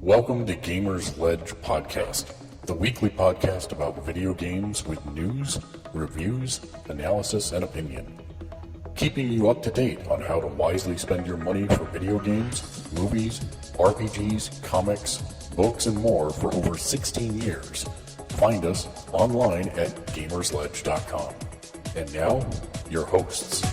Welcome to Gamersledge Podcast, the weekly podcast about video games with news, reviews, analysis, and opinion. Keeping you up to date on how to wisely spend your money for video games, movies, RPGs, comics, books, and more for over 16 years. Find us online at Gamersledge.com. And now, your hosts.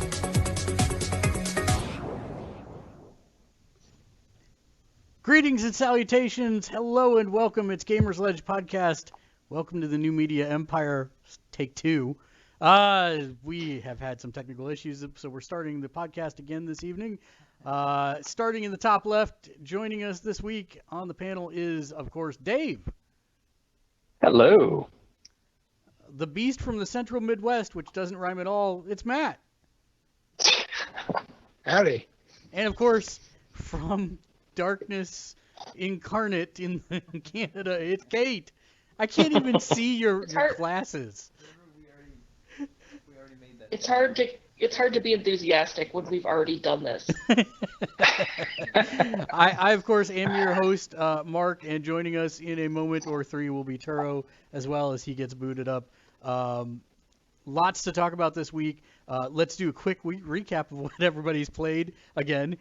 Greetings and salutations. Hello and welcome. It's Gamersledge Podcast. Welcome to the new media empire, take two. We have had some technical issues, so we're starting the podcast again this evening. Starting in the top left, joining us this week on the panel is, of course, Dave. Hello. The beast from the central Midwest, which doesn't rhyme at all, it's Matt. Howdy. And, of course, from darkness incarnate in Canada, it's Kate. I can't even see your glasses. It's hard to be enthusiastic when we've already done this. I of course am your host, Mark, and joining us in a moment or three will be Turo, as well as he gets booted up. Lots to talk about this week. Let's do a quick recap of what everybody's played again.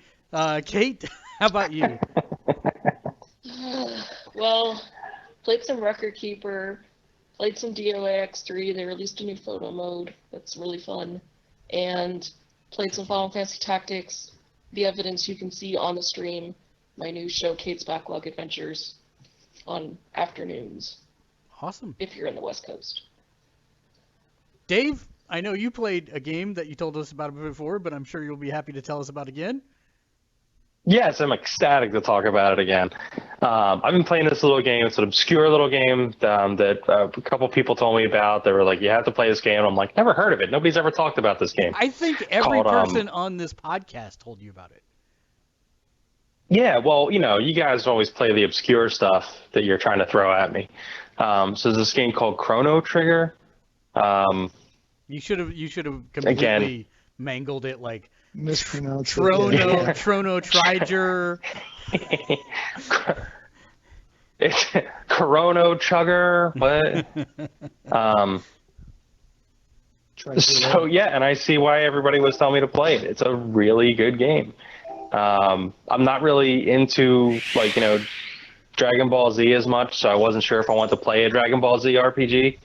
Kate, how about you? Well, played some Record Keeper, played some DOA X3. They released a new photo mode that's really fun, and played some Final Fantasy Tactics. The evidence you can see on the stream, my new show, Kate's Backlog Adventures, on afternoons. Awesome. If you're in the West Coast. Dave, I know you played a game that you told us about before, but I'm sure you'll be happy to tell us about again. Yes, I'm ecstatic to talk about it again. I've been playing this little game. It's an obscure little game that a couple people told me about. They were like, you have to play this game. And I'm like, never heard of it. Nobody's ever talked about this game. I think every person on this podcast told you about it. Yeah, well, you guys always play the obscure stuff that you're trying to throw at me. So there's this game called Chrono Trigger. You should have completely mangled it like Mispronounced Trono Triger. It's Chrono Chugger. What? So yeah, and I see why everybody was telling me to play it. It's a really good game. I'm not really into Dragon Ball Z as much, so I wasn't sure if I wanted to play a Dragon Ball Z RPG.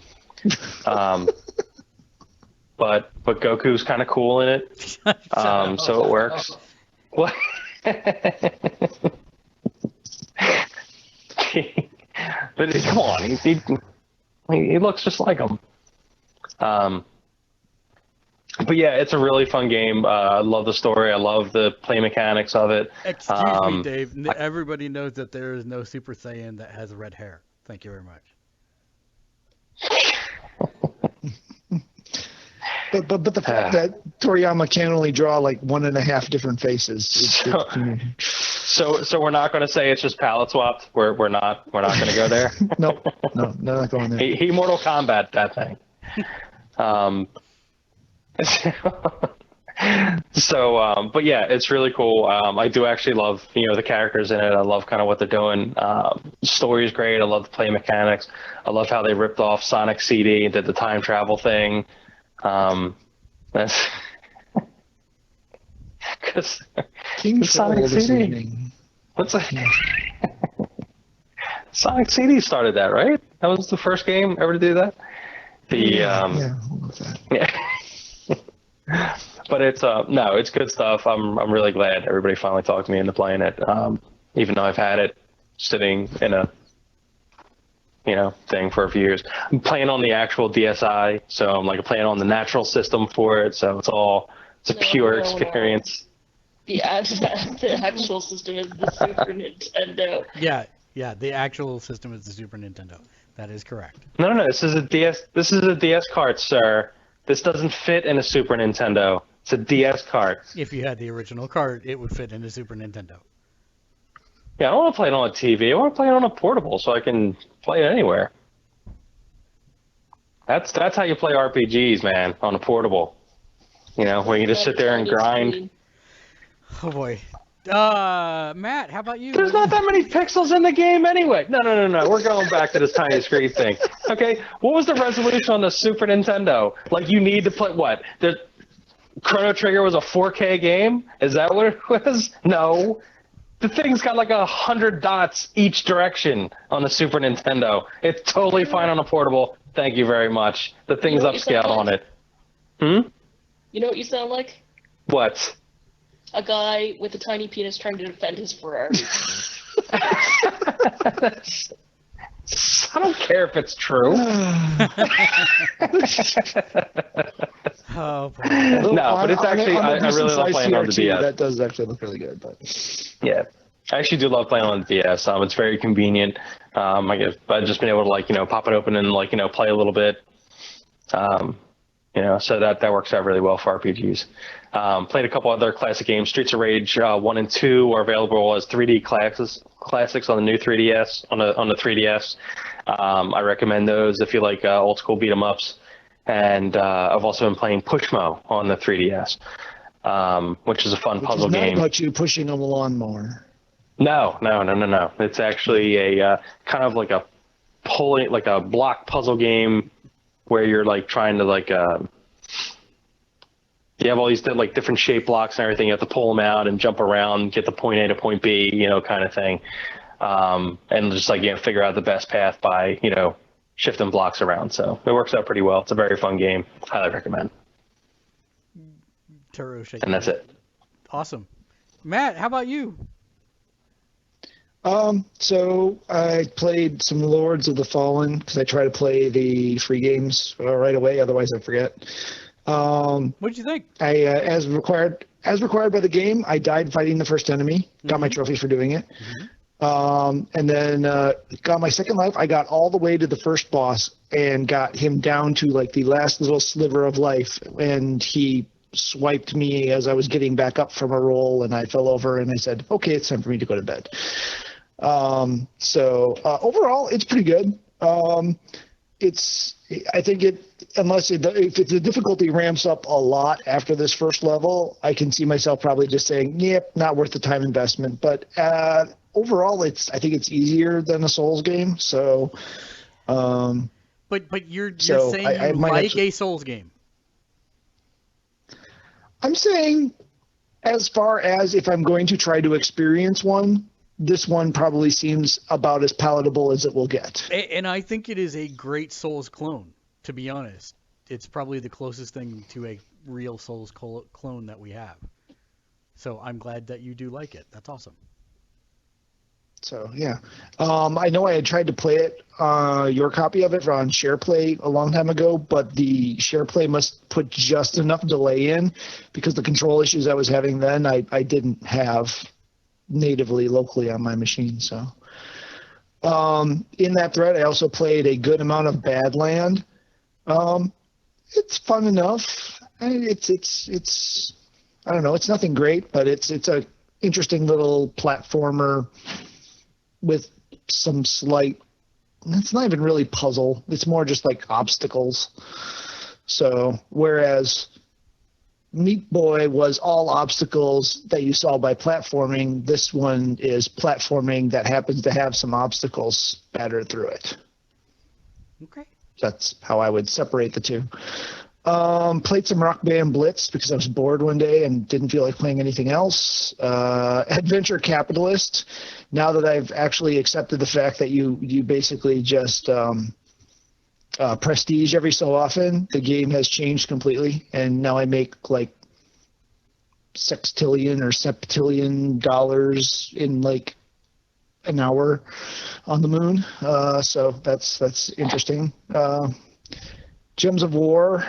But Goku's kind of cool in it, so it works. What? But come on, he looks just like him. But yeah, it's a really fun game. I love the story. I love the play mechanics of it. Excuse me, Dave. Everybody knows that there is no Super Saiyan that has red hair. Thank you very much. But the fact that Toriyama can only draw like 1.5 different faces. So we're not going to say it's just palette swapped. We're not going to go there. No, not going there. He Mortal Kombat that thing. But yeah, it's really cool. I do actually love the characters in it. I love kind of what they're doing. The story's great. I love the play mechanics. I love how they ripped off Sonic CD and did the time travel thing. That's because Sonic CD. What's that? Sonic CD started that, right? That was the first game ever to do that. But it's it's good stuff. I'm really glad everybody finally talked me into playing it. Even though I've had it sitting in a thing for a few years. I'm playing on the actual DSi, so I'm playing on the natural system for it, so it's a pure experience. The actual system is the Super Nintendo. Yeah, the actual system is the Super Nintendo. That is correct. No, this is a DS. This is a DS cart, sir. This doesn't fit in a Super Nintendo. It's a DS cart. If you had the original cart, it would fit in a Super Nintendo. Yeah, I don't want to play it on a TV. I want to play it on a portable so I can play it anywhere. That's how you play RPGs, man, on a portable. Where you just sit there and grind. Oh boy. Matt, how about you? There's not that many pixels in the game anyway. No. We're going back to this tiny screen thing. Okay, what was the resolution on the Super Nintendo? Like, you need to play what? The Chrono Trigger was a 4K game? Is that what it was? No. The thing's got like 100 dots each direction on the Super Nintendo. It's totally fine on a portable. Thank you very much. The thing's upscaled on it. You know what you sound like? What? A guy with a tiny penis trying to defend his Ferrari. I don't care if it's true. Oh, boy. No, but it's actually, I really love playing on the DS. That does actually look really good. But Yeah, I actually do love playing on the DS. It's very convenient. I've just been able to pop it open and play a little bit. So that works out really well for RPGs. Played a couple other classic games. Streets of Rage 1 and 2 are available as 3D classics on the new 3DS on the 3DS. I recommend those if you like old school beat 'em ups. And I've also been playing Pushmo on the 3DS, which is a fun puzzle game. Not about you pushing a lawnmower. No. It's actually a kind of like a block puzzle game where you're trying to you have all these different shape blocks and everything. You have to pull them out and jump around, get to point A to point B, kind of thing. And just figure out the best path by shifting blocks around. So it works out pretty well. It's a very fun game. Highly recommend. And that's it. Awesome. Matt, how about you? So I played some Lords of the Fallen because I try to play the free games right away, otherwise I forget. What'd you think? As required by the game, I died fighting the first enemy. Got my trophy for doing it. And then got my second life. I got all the way to the first boss and got him down to the last little sliver of life, and he swiped me as I was getting back up from a roll, and I fell over, and I said, okay, it's time for me to go to bed. So overall, it's pretty good. I think if the difficulty ramps up a lot after this first level, I can see myself probably just saying, yep, not worth the time investment. But overall, I think it's easier than a Souls game. So, but you're saying you like a Souls game. I'm saying, as far as if I'm going to try to experience one, this one probably seems about as palatable as it will get. And I think it is a great Souls clone, to be honest. It's probably the closest thing to a real Souls clone that we have. So I'm glad that you do like it. That's awesome. So, yeah. I know I had tried to play it, your copy of it on SharePlay a long time ago, but the SharePlay must put just enough delay in because the control issues I was having then I didn't have natively locally on my machine. So in that thread, I also played a good amount of Badland. It's fun enough. It's I don't know, it's nothing great, but it's a interesting little platformer with some slight, it's not even really puzzle, it's more just obstacles. So whereas Meat Boy was all obstacles that you saw by platforming, this one is platforming that happens to have some obstacles spattered through it. Okay. That's how I would separate the two. Played some Rock Band Blitz because I was bored one day and didn't feel like playing anything else. Adventure Capitalist. Now that I've actually accepted the fact that you basically just prestige every so often, the game has changed completely, and now I make sextillion or septillion dollars in an hour on the moon. So that's interesting. Gems of War,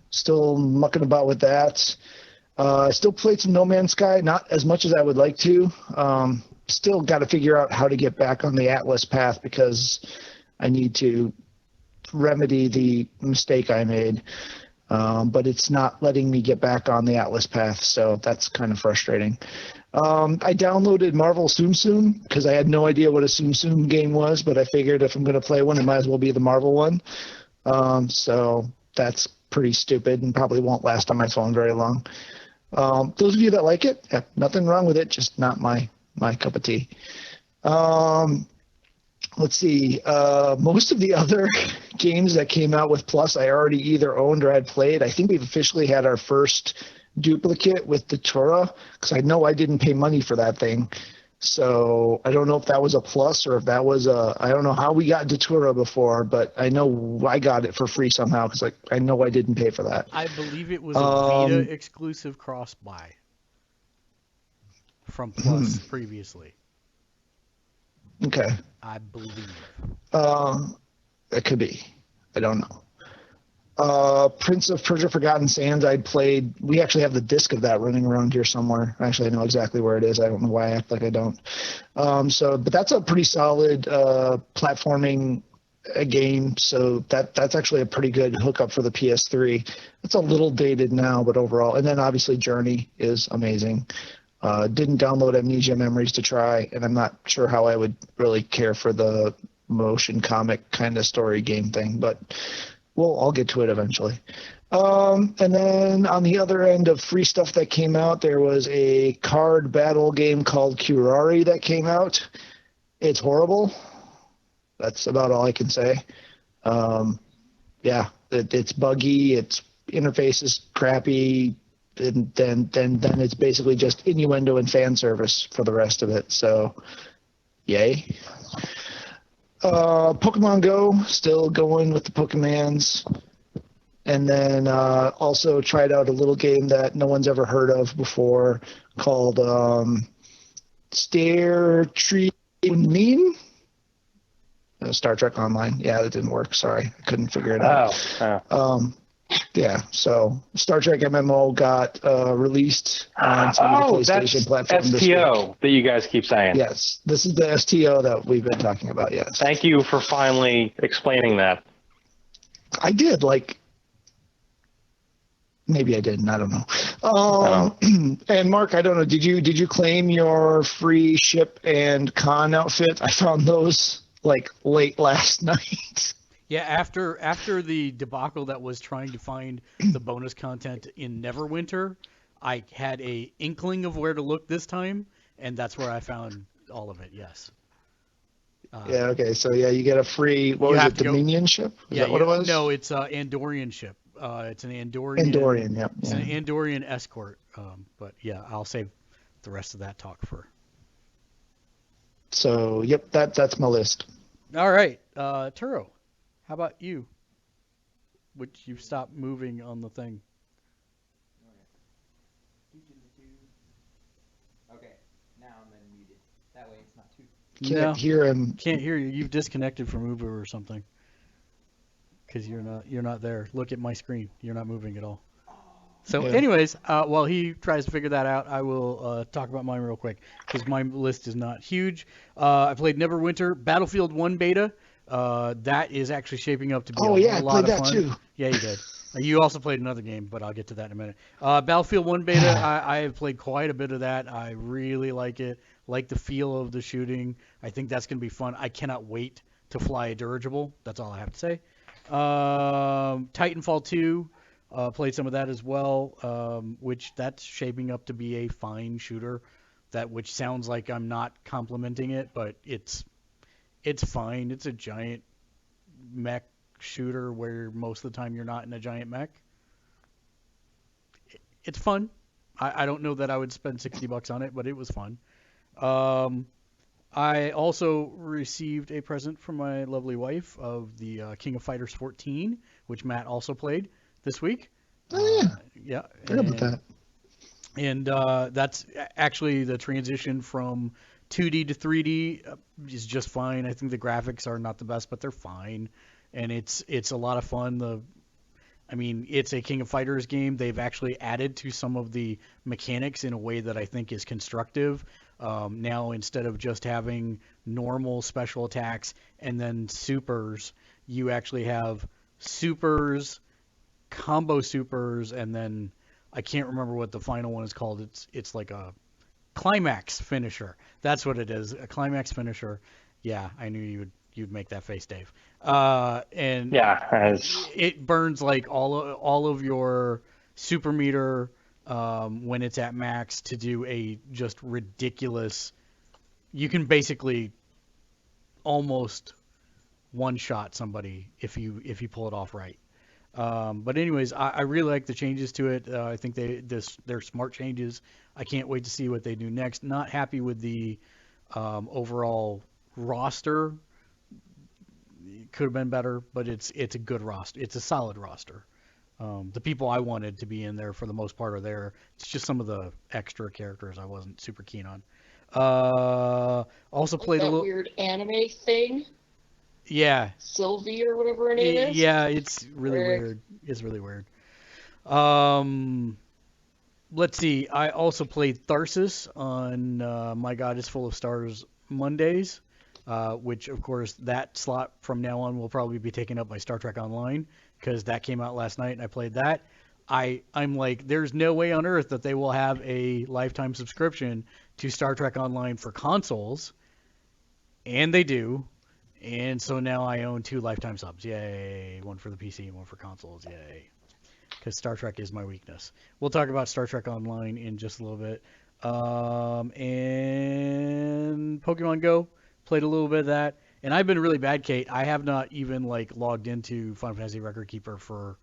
still mucking about with that. Still played some No Man's Sky, not as much as I would like to. Still got to figure out how to get back on the Atlas path because I need to remedy the mistake I made. But it's not letting me get back on the Atlas path, so that's kind of frustrating. I downloaded Marvel Tsum Tsum because I had no idea what a Tsum Tsum game was, but I figured if I'm going to play one, it might as well be the Marvel one. So that's pretty stupid and probably won't last on my phone very long. Those of you that like it, nothing wrong with it, just not my cup of tea. Let's see. Most of the other games that came out with Plus, I already either owned or had played. I think we've officially had our first duplicate with Datura, because I know I didn't pay money for that thing. So I don't know if that was a Plus or if that was I don't know how we got Datura before, but I know I got it for free somehow because I know I didn't pay for that. I believe it was a Vita exclusive cross-buy from Plus previously. Okay. I believe. It could be. I don't know. Prince of Persia Forgotten Sands I'd played. We actually have the disc of that running around here somewhere. Actually, I know exactly where it is. I don't know why I act like I don't. But that's a pretty solid platforming game. So that's actually a pretty good hookup for the PS3. It's a little dated now, but overall. And then obviously Journey is amazing. Didn't download Amnesia Memories to try, and I'm not sure how I would really care for the motion comic kind of story game thing, but I'll get to it eventually. And then on the other end of free stuff that came out, there was a card battle game called Curari that came out. It's horrible. That's about all I can say. It's buggy. Its interface is crappy. And then it's basically just innuendo and fan service for the rest of it. So, yay. Pokemon Go, still going with the Pokemans. And then also tried out a little game that no one's ever heard of before called Stair Tree Lean. Star Trek Online. Yeah, that didn't work. Sorry. I couldn't figure it out. So Star Trek MMO got released on some of the PlayStation platforms. STO that you guys keep saying. Yes, this is the STO that we've been talking about, yes. Thank you for finally explaining that. I did, maybe I didn't, I don't know. And Mark, I don't know, did you claim your free ship and con outfit? I found those late last night. Yeah, after the debacle that was trying to find the bonus content in Neverwinter, I had a inkling of where to look this time, and that's where I found all of it. Yes. Okay. So you get a free. What was it? Dominion ship? Is that what it was? No, it's Andorian ship. It's an Andorian. Andorian. Yep. It's an Andorian escort. But yeah, I'll save the rest of that talk for. So yep, that's my list. All right, Turo. How about you? Which you've stopped moving on the thing. Okay, now I'm unmuted. That way it's not too. Can't hear him. Can't hear you. You've disconnected from Uber or something. Because you're not there. Look at my screen. You're not moving at all. So, anyways, while he tries to figure that out, I will talk about mine real quick because my list is not huge. I played Neverwinter, Battlefield 1 beta. That is actually shaping up to be a lot of fun. Oh, yeah, I played that too. Yeah, you did. You also played another game, but I'll get to that in a minute. Battlefield 1 beta, I have played quite a bit of that. I really like it. Like the feel of the shooting. I think that's going to be fun. I cannot wait to fly a dirigible. That's all I have to say. Titanfall 2. Played some of that as well, which that's shaping up to be a fine shooter. Which sounds like I'm not complimenting it, but it's fine. It's a giant mech shooter where most of the time you're not in a giant mech. It's fun. I don't know that I would spend $60 on it, but it was fun. I also received a present from my lovely wife of the King of Fighters 14, which Matt also played this week. Oh, yeah. Yeah. Forgot about that. And that's actually the transition from 2D to 3D is just fine. I think the graphics are not the best, but they're fine. And it's a lot of fun. It's a King of Fighters game. They've actually added to some of the mechanics in a way that I think is constructive. Now, instead of just having normal special attacks and then supers, you actually have supers, combo supers, and then I can't remember what the final one is called. It's like a climax finisher. That's what it is, a climax finisher. Yeah, I knew you'd make that face, Dave. And yeah, it burns like all of your super meter, when it's at max to do a just ridiculous. You can basically almost one-shot somebody if you pull it off right. But anyways, I really like the changes to it. I think they're smart changes. I can't wait to see what they do next. Not happy with the overall roster. It could have been better, but it's a good roster. It's a solid roster. The people I wanted to be in there for the most part are there. It's just some of the extra characters I wasn't super keen on. Also Like played that a little weird anime thing, Yeah, Sylvie or whatever her name is. yeah, it's really Rick. weird. It's really weird. Um, let's see. I also played Tharsis on My God is Full of Stars Mondays, which of course that slot from now on will probably be taken up by Star Trek Online because that came out last night and I played that. I'm like, there's no way on earth that they will have a lifetime subscription to Star Trek Online for consoles, and they do. And so now I own 2 lifetime subs. Yay! One for the PC and one for consoles. Yay! Because Star Trek is my weakness. We'll talk about Star Trek Online in just a little bit. And Pokemon Go, played a little bit of that. And I've been really bad, Kate. I have not even logged into Final Fantasy Record Keeper for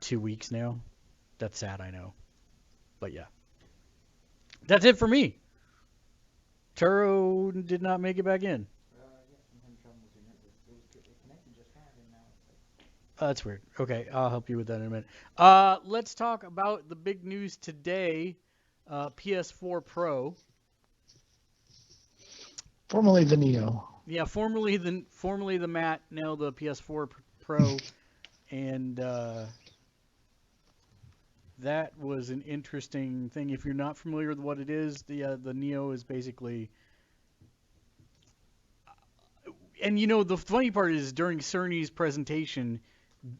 2 weeks now. That's sad, I know. But yeah. That's it for me. Turo did not make it back in. That's weird. Okay, I'll help you with that in a minute. Let's talk about the big news today. PS4 Pro. Formerly the Neo. Yeah, formerly the Matt, now the PS4 Pro, and that was an interesting thing. If you're not familiar with what it is, the Neo is basically. And the funny part is during Cerny's presentation,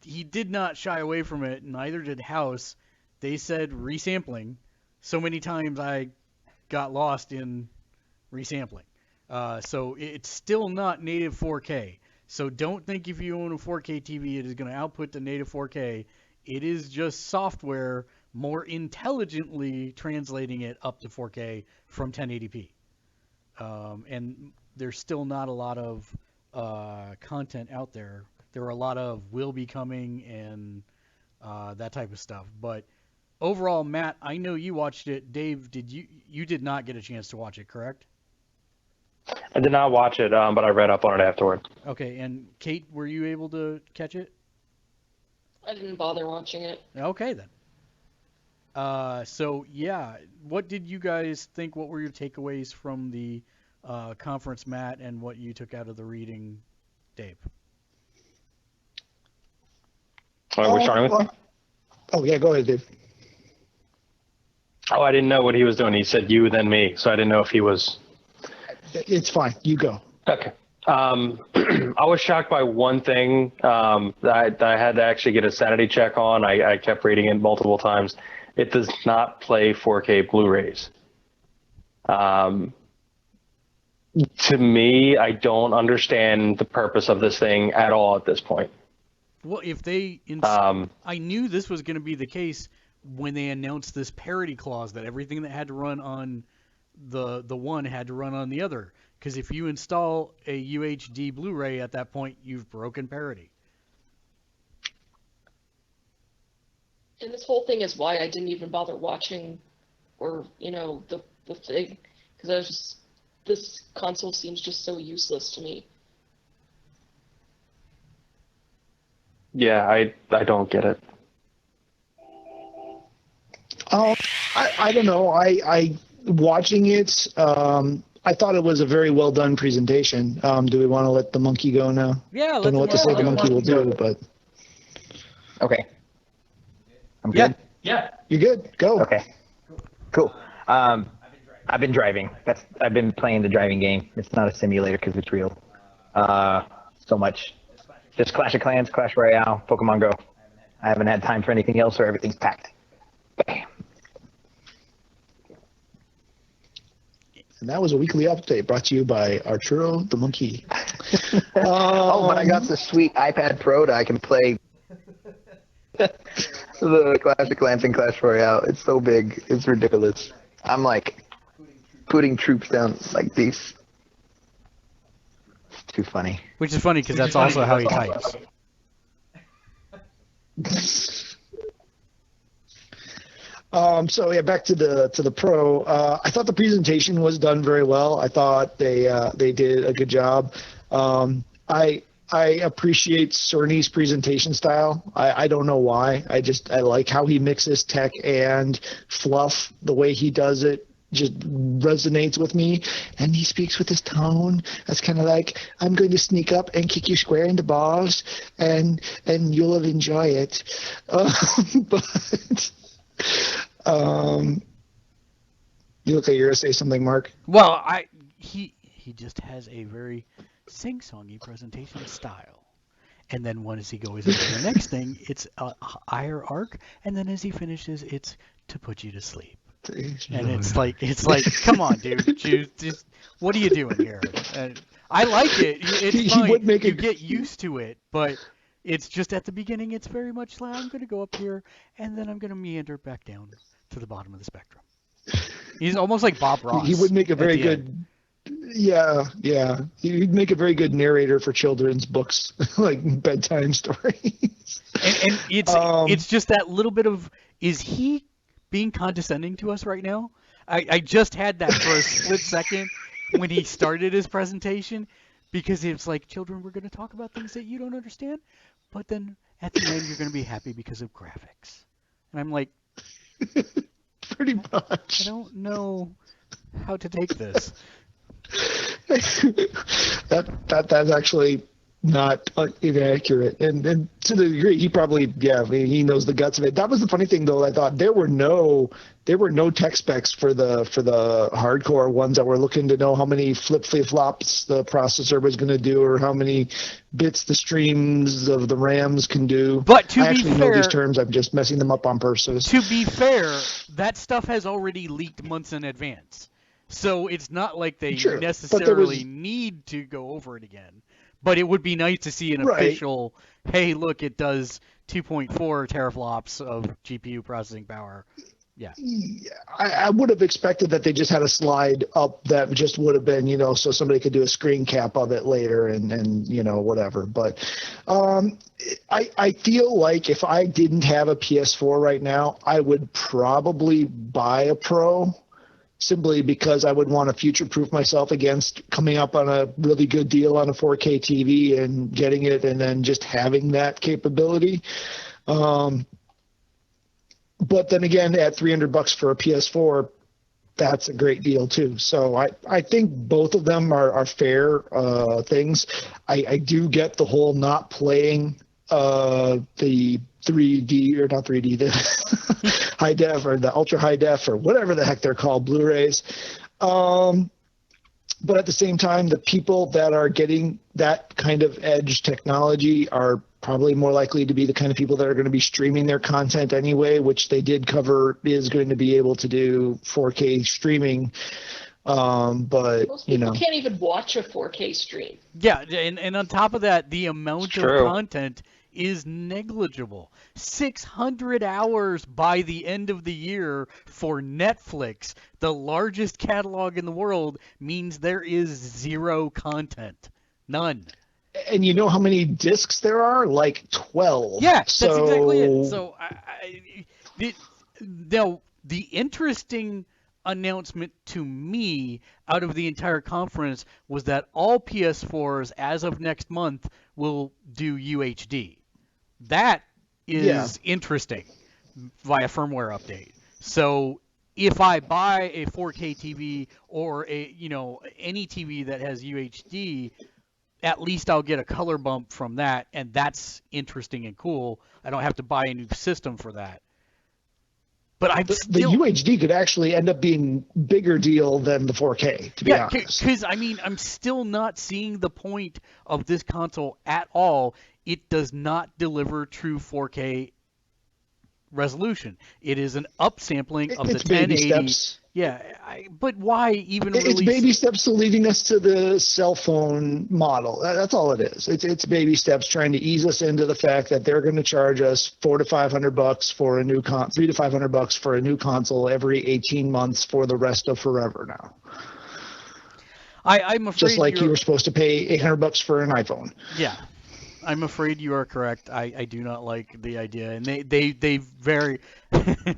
he did not shy away from it, neither did House. They said resampling. So many times I got lost in resampling. So it's still not native 4K. So don't think if you own a 4K TV it is going to output the native 4K. It is just software more intelligently translating it up to 4K from 1080p. And there's still not a lot of content out there. There are a lot of will be coming and that type of stuff. But overall, Matt, I know you watched it. Dave, you did not get a chance to watch it, correct? I did not watch it, but I read up on it afterward. Okay, and Kate, were you able to catch it? I didn't bother watching it. Okay, then. So, yeah, what did you guys think? What were your takeaways from the conference, Matt, and what you took out of the reading, Dave? All right, we're starting with. Oh yeah, go ahead, Dave. Oh, I didn't know what he was doing. He said you, then me, so I didn't know if he was. It's fine. You go. Okay. I was shocked by one thing that I had to actually get a sanity check on. I kept reading it multiple times. It does not play 4K Blu-rays. To me, I don't understand the purpose of this thing at all at this point. Well, if they, I knew this was going to be the case when they announced this parity clause that everything that had to run on the one had to run on the other. Because if you install a UHD Blu-ray at that point, you've broken parity. And this whole thing is why I didn't even bother watching, or the thing, because I was just, this console seems just so useless to me. Yeah, I don't get it. I don't know. I watching it. I thought it was a very well done presentation. Do we want to let the monkey go now? Yeah, don't know what to say the monkey will do, but okay. I'm good. Yeah. You're good. Go. Okay. Cool. I've been driving. I've been playing the driving game. It's not a simulator because it's real. So much. Just Clash of Clans, Clash Royale, Pokemon Go. I haven't had time for anything else, or everything's packed. Bam. And that was a weekly update brought to you by Arturo the Monkey. Oh, but I got the sweet iPad Pro that I can play The Clash of Clans and Clash Royale. It's so big. It's ridiculous. I'm like putting troops down like these. It's too funny. Which is funny because that's also how he types. So yeah, back to the Pro. I thought the presentation was done very well. I thought they did a good job. I appreciate Cerny's presentation style. I don't know why. I like how he mixes tech and fluff. The way he does it just resonates with me. And he speaks with his tone. That's kind of like, I'm going to sneak up and kick you square in the balls, and you'll enjoy it. But you look like you're gonna say something, Mark. Well, he just has a very sing-songy presentation style. And then once he goes into the next thing, it's a higher arc, and then as he finishes, it's to put you to sleep. And it's like, come on, dude, just what are you doing here? I like it. It's fine. You get used to it, but it's just at the beginning, it's very much like, I'm going to go up here, and then I'm going to meander back down to the bottom of the spectrum. He's almost like Bob Ross. He would make a very good... Yeah. He'd make a very good narrator for children's books, like bedtime stories. And it's just that little bit of, is he being condescending to us right now? I just had that for a split second when he started his presentation, because it's like, children, we're going to talk about things that you don't understand, but then at the end you're going to be happy because of graphics. And I'm like, pretty much. I don't know how to take this. That's actually not inaccurate, and to the degree he probably he knows the guts of it. That was the funny thing though. I thought there were no tech specs for the hardcore ones that were looking to know how many flip-flops the processor was going to do, or how many bits the streams of the RAMs can do. But to I be actually fair, know these terms. I'm just messing them up on purpose. To be fair, that stuff has already leaked months in advance. So it's not like they necessarily need to go over it again. But it would be nice to see an official, hey, look, it does 2.4 teraflops of GPU processing power. Yeah. I would have expected that they just had a slide up that just would have been, so somebody could do a screen cap of it later and whatever. But I feel like if I didn't have a PS4 right now, I would probably buy a Pro, simply because I would want to future-proof myself against coming up on a really good deal on a 4K TV and getting it and then just having that capability. But then again, at $300 for a PS4, that's a great deal too. So I think both of them are fair things. I do get the whole not playing the 3D, or not 3D, the high def or the ultra high def or whatever the heck they're called, Blu-rays. But at the same time, the people that are getting that kind of edge technology are probably more likely to be the kind of people that are going to be streaming their content anyway, which they did cover is going to be able to do 4K streaming. But most people can't even watch a 4K stream. Yeah, and on top of that, the amount of content is negligible. 600 hours by the end of the year for Netflix, the largest catalog in the world, means there is zero content. None. And you know how many discs there are? Like 12. Yeah, that's exactly it. So the interesting announcement to me out of the entire conference was that all PS4s as of next month will do UHD. That is interesting via firmware update. So if I buy a 4K TV or any TV that has UHD, at least I'll get a color bump from that, and that's interesting and cool. I don't have to buy a new system for that. But the UHD could actually end up being bigger deal than the 4K, to be honest. Because I'm still not seeing the point of this console at all. It does not deliver true 4K resolution. It is an upsampling of the It's baby 1080. steps. Yeah, but why even It's release? baby steps to leading us to the cell phone model. That's all it is. It's baby steps trying to ease us into the fact that they're going to charge us $400 to $500 for a new $300 to $500 for a new console every 18 months for the rest of forever now. I'm afraid Just like you you're- were supposed to pay $800 for an iPhone. Yeah, I'm afraid you are correct. I do not like the idea, and they very.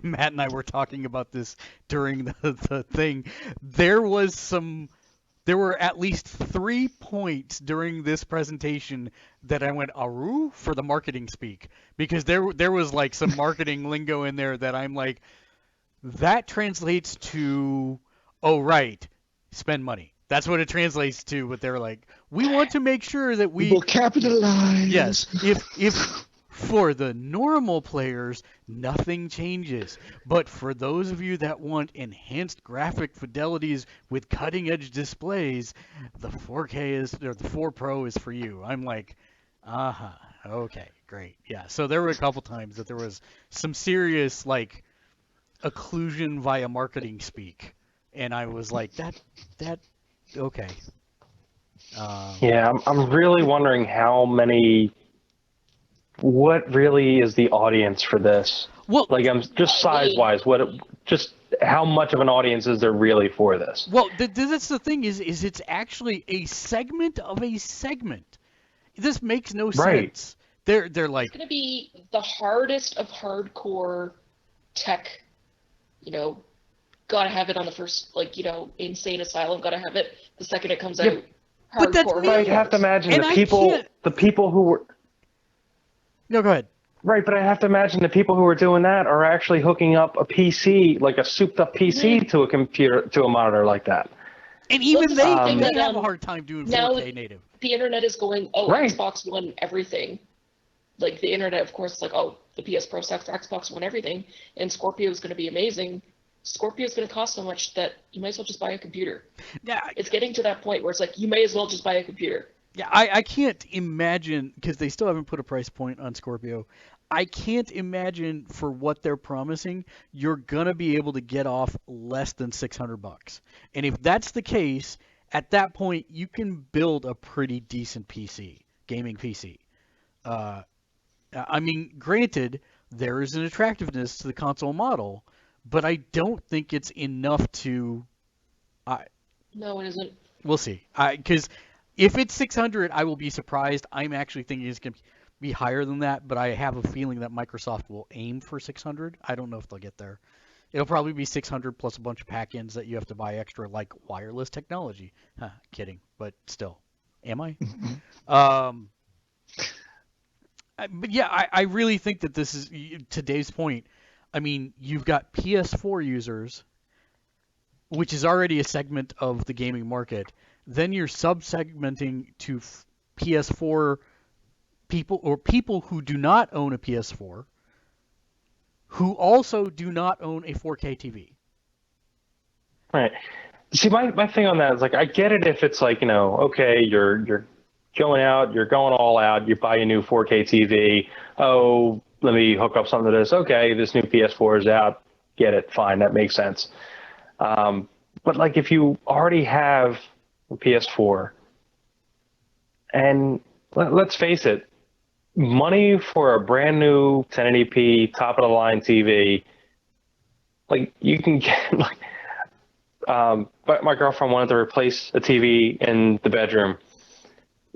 Matt and I were talking about this during the thing. There were at least 3 points during this presentation that I went aru for the marketing speak, because there was like some marketing lingo in there that I'm like, that translates to, oh right, spend money. That's what it translates to. But they're like, we want to make sure that We will capitalize. Yes, if for the normal players, nothing changes. But for those of you that want enhanced graphic fidelities with cutting-edge displays, the 4K or the 4 Pro is for you. I'm like, okay, great. Yeah, so there were a couple times that there was some serious, like, occlusion via marketing speak. And I was like, okay. Yeah, I'm really wondering what really is the audience for this? Well, Like, I'm just size-wise, just how much of an audience is there really for this? well, that's the thing is it's actually a segment of a segment. This makes no Right. sense. They're like, It's going to be the hardest of hardcore tech, gotta have it on the first, Insane Asylum, gotta have it the second it comes out. Yeah, but that's Hardcore me. But I have to imagine And the I people can't- who were No, go ahead. right, but I have to imagine the people who are doing that are actually hooking up a PC, like a souped-up PC, to a computer, to a monitor like that. And even Well, they, the thing they that, have a hard time doing now 4K native. The internet is going, Right. Xbox One everything. Like, the internet, of course, is like, the PS Pro sucks, Xbox One everything, and Scorpio is going to be amazing. Scorpio is going to cost so much that you might as well just buy a computer. Yeah, It's getting to that point where it's like, you may as well just buy a computer. yeah. I can't imagine, because they still haven't put a price point on Scorpio. I can't imagine for what they're promising, you're gonna be able to get off less than $600. And if that's the case, at that point you can build a pretty decent PC, gaming PC. I mean, granted, there is an attractiveness to the console model, but I don't think it's enough to. No, it isn't. We'll see. Because if it's 600, I will be surprised. I'm actually thinking it's going to be higher than that, but I have a feeling that Microsoft will aim for 600. I don't know if they'll get there. It'll probably be 600 plus a bunch of pack-ins that you have to buy extra, like wireless technology. Kidding, but still. Am I? But yeah, I really think that this is, to Dave's point, I mean, you've got PS4 users, which is already a segment of the gaming market. Then you're sub-segmenting to PS4 people, or people who do not own a PS4, who also do not own a 4K TV. Right. See, my thing on that is, like, I get it if it's like, okay, you're going out, you're going all out, you buy a new 4K TV. Oh, let me hook up something to this. Okay, this new PS4 is out. Get it. Fine. That makes sense. But like, if you already have a PS4, and let's face it, money for a brand new 1080p top of the line TV, like, you can get like, but my girlfriend wanted to replace a TV in the bedroom,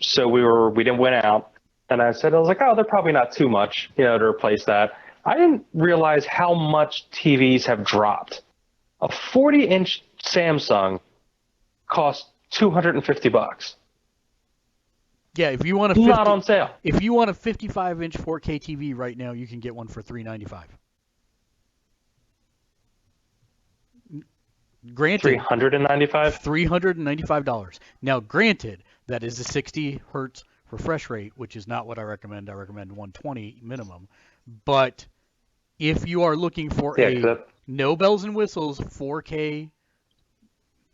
so we went out, and I was like, oh, they're probably not too much, to replace that. I didn't realize how much TVs have dropped. A 40-inch Samsung costs $250. Yeah, if you want Not on sale. If you want a 55-inch 4K TV right now, you can get one for $395. Granted, $395. $395. Now, granted, that is a 60 hertz refresh rate, which is not what I recommend. I recommend 120 minimum. But if you are looking for no bells and whistles 4K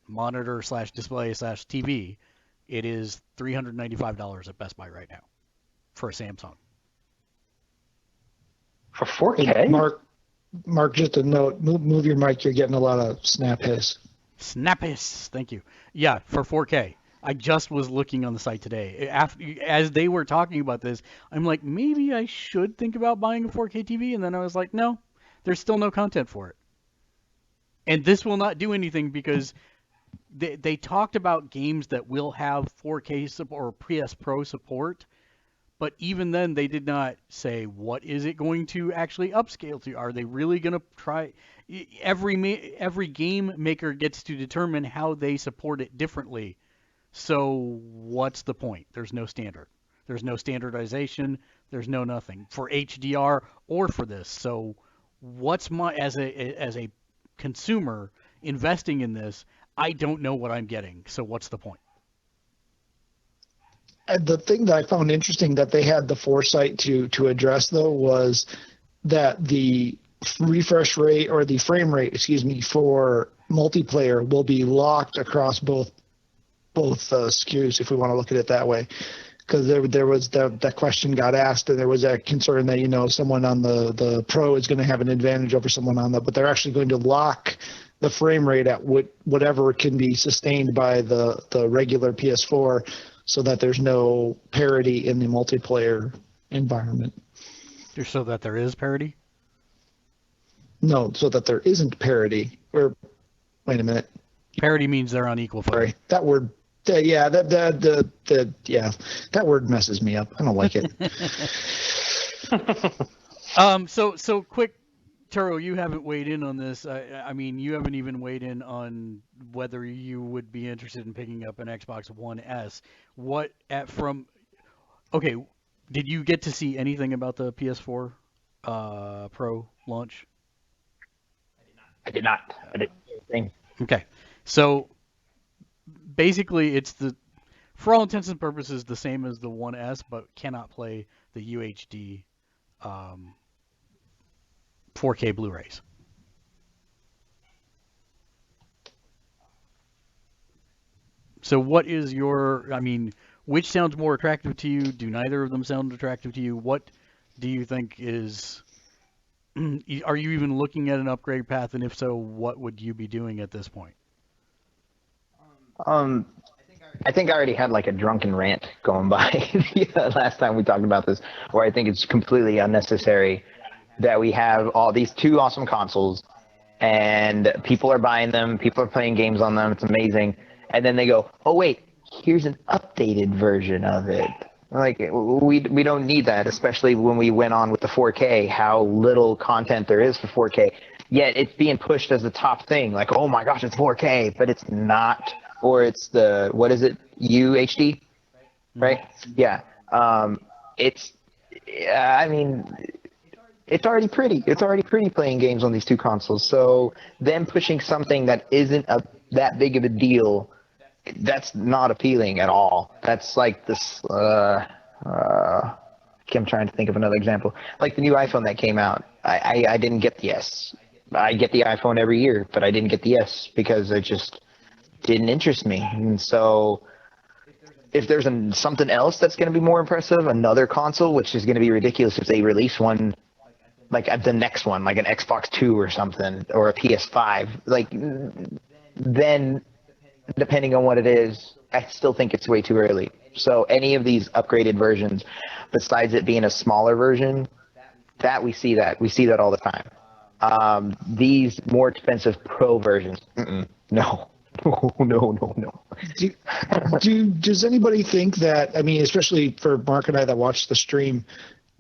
monitor / display / TV, it is $395 at Best Buy right now for a Samsung. For 4K? Mark, Mark, just a note, move your mic. You're getting a lot of snap hiss. Snap hiss. Thank you. Yeah, for 4K. I just was looking on the site today. As they were talking about this, I'm like, maybe I should think about buying a 4K TV. And then I was like, no, there's still no content for it. And this will not do anything because they talked about games that will have 4K support or PS Pro support. But even then, they did not say, what is it going to actually upscale to? Are they really going to try? Every game maker gets to determine how they support it differently. So what's the point? There's no standard. There's no standardization. There's no nothing for HDR or for this. So what's my as a consumer investing in this? I don't know what I'm getting. So what's the point? The thing that I found interesting that they had the foresight to address, though, was that the refresh rate or the frame rate, for multiplayer will be locked across both SKUs, if we want to look at it that way. Because there was that question got asked, and there was a concern that someone on the Pro is going to have an advantage over someone on but they're actually going to lock the frame rate at whatever can be sustained by the regular PS4. So that there's no parity in the multiplayer environment. So that there is parity? No, so that there isn't parity. Or wait a minute. Parity means they're on equal footing. Sorry, that word. That word messes me up. I don't like it. So quick, Turo, you haven't weighed in on this. I mean, you haven't even weighed in on whether you would be interested in picking up an Xbox One S. Okay, did you get to see anything about the PS4 Pro launch? I did not. I didn't see anything. Okay, so basically for all intents and purposes, the same as the One S, but cannot play the UHD 4K Blu-rays. So what is which sounds more attractive to you? Do neither of them sound attractive to you? What do you think is, are you even looking at an upgrade path? And if so, what would you be doing at this point? I think I already had like a drunken rant going by last time we talked about this, where I think it's completely unnecessary that we have all these two awesome consoles and people are buying them, people are playing games on them, it's amazing. And then they go, oh wait, here's an updated version of it. Like, we don't need that, especially when we went on with the 4K, how little content there is for 4K. Yet it's being pushed as the top thing, like, oh my gosh, it's 4K, but it's not. Or it's the, what is it, UHD, right? Yeah. It's already pretty. It's already pretty playing games on these two consoles. So them pushing something that isn't that big of a deal, that's not appealing at all. That's like this. I'm trying to think of another example. Like the new iPhone that came out. I didn't get the S. I get the iPhone every year, but I didn't get the S because it just didn't interest me. And so if there's something else that's going to be more impressive, another console, which is going to be ridiculous if they release one like at the next one, like an Xbox 2 or something, or a PS5, like, then depending on what it is, I still think it's way too early. So any of these upgraded versions, besides it being a smaller version, we see that all the time. These more expensive Pro versions, no. No. Does anybody think that, especially for Mark and I that watched the stream,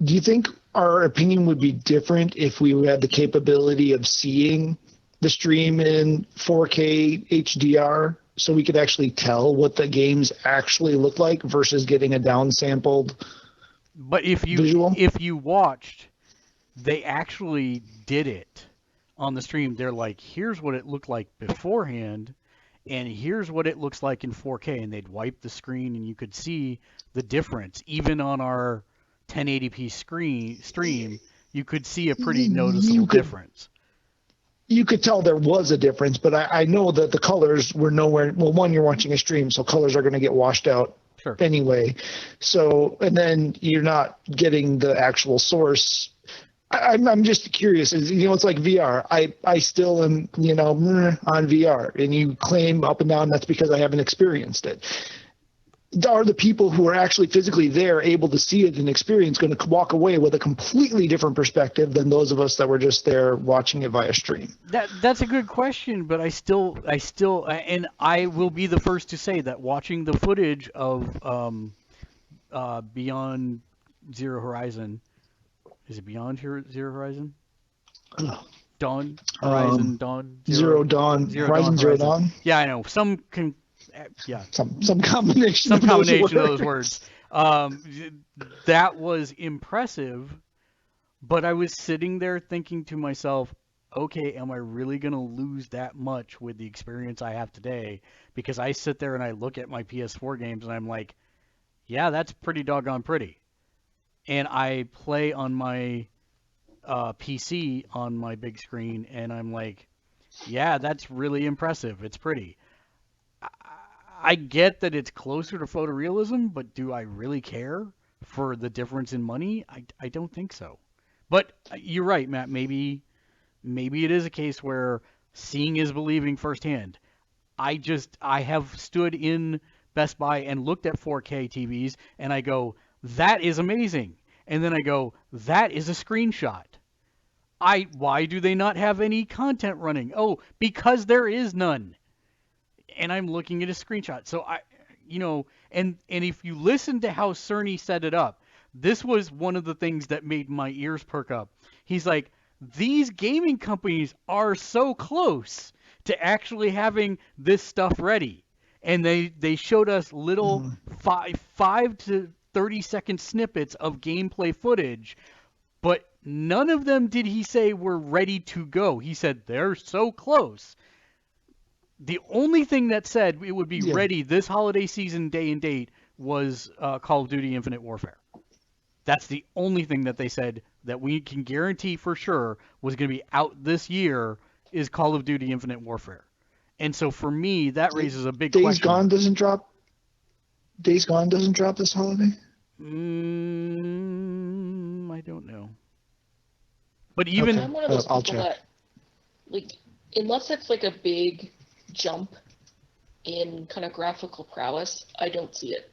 do you think our opinion would be different if we had the capability of seeing the stream in 4K HDR so we could actually tell what the games actually look like versus getting a downsampled visual? If you watched, they actually did it on the stream. They're like, here's what it looked like beforehand, and here's what it looks like in 4K, and they'd wipe the screen and you could see the difference. Even on our 1080p stream, you could see a pretty noticeable difference. You could tell there was a difference, but I know that the colors were nowhere. Well, one, you're watching a stream, so colors are going to get washed out anyway. So, and then you're not getting the actual source I'm just curious. It's like VR. I still am, on VR, and you claim up and down that's because I haven't experienced it. Are the people who are actually physically there, able to see it and experience, going to walk away with a completely different perspective than those of us that were just there watching it via stream? That's a good question, but I still, and I will be the first to say that watching the footage of Beyond Zero Horizon, is it Beyond Zero Horizon? Dawn Horizon Dawn Zero Dawn Horizon Zero Dawn. Yeah, I know some combination Some combination of those words. That was impressive, but I was sitting there thinking to myself, okay, am I really going to lose that much with the experience I have today? Because I sit there and I look at my PS4 games and I'm like, yeah, that's pretty doggone pretty. And I play on my PC on my big screen and I'm like, yeah, that's really impressive. It's pretty. I get that it's closer to photorealism, but do I really care for the difference in money? I don't think so. But you're right, Matt. Maybe it is a case where seeing is believing firsthand. I have stood in Best Buy and looked at 4K TVs and I go, that is amazing. And then I go, that is a screenshot. Why do they not have any content running? Oh, because there is none. And I'm looking at a screenshot. So and if you listen to how Cerny set it up, this was one of the things that made my ears perk up. He's like, these gaming companies are so close to actually having this stuff ready. And they showed us little 5 to 30-second snippets of gameplay footage, but none of them did he say were ready to go. He said they're so close. The only thing that said it would be ready this holiday season, day and date, was Call of Duty Infinite Warfare. That's the only thing that they said that we can guarantee for sure was going to be out this year is Call of Duty Infinite Warfare. And so for me, that raises a big question. Days Gone doesn't drop this holiday? I don't know. But even... Okay. I'm one of those people that, unless it's like a big jump in kind of graphical prowess, I don't see it.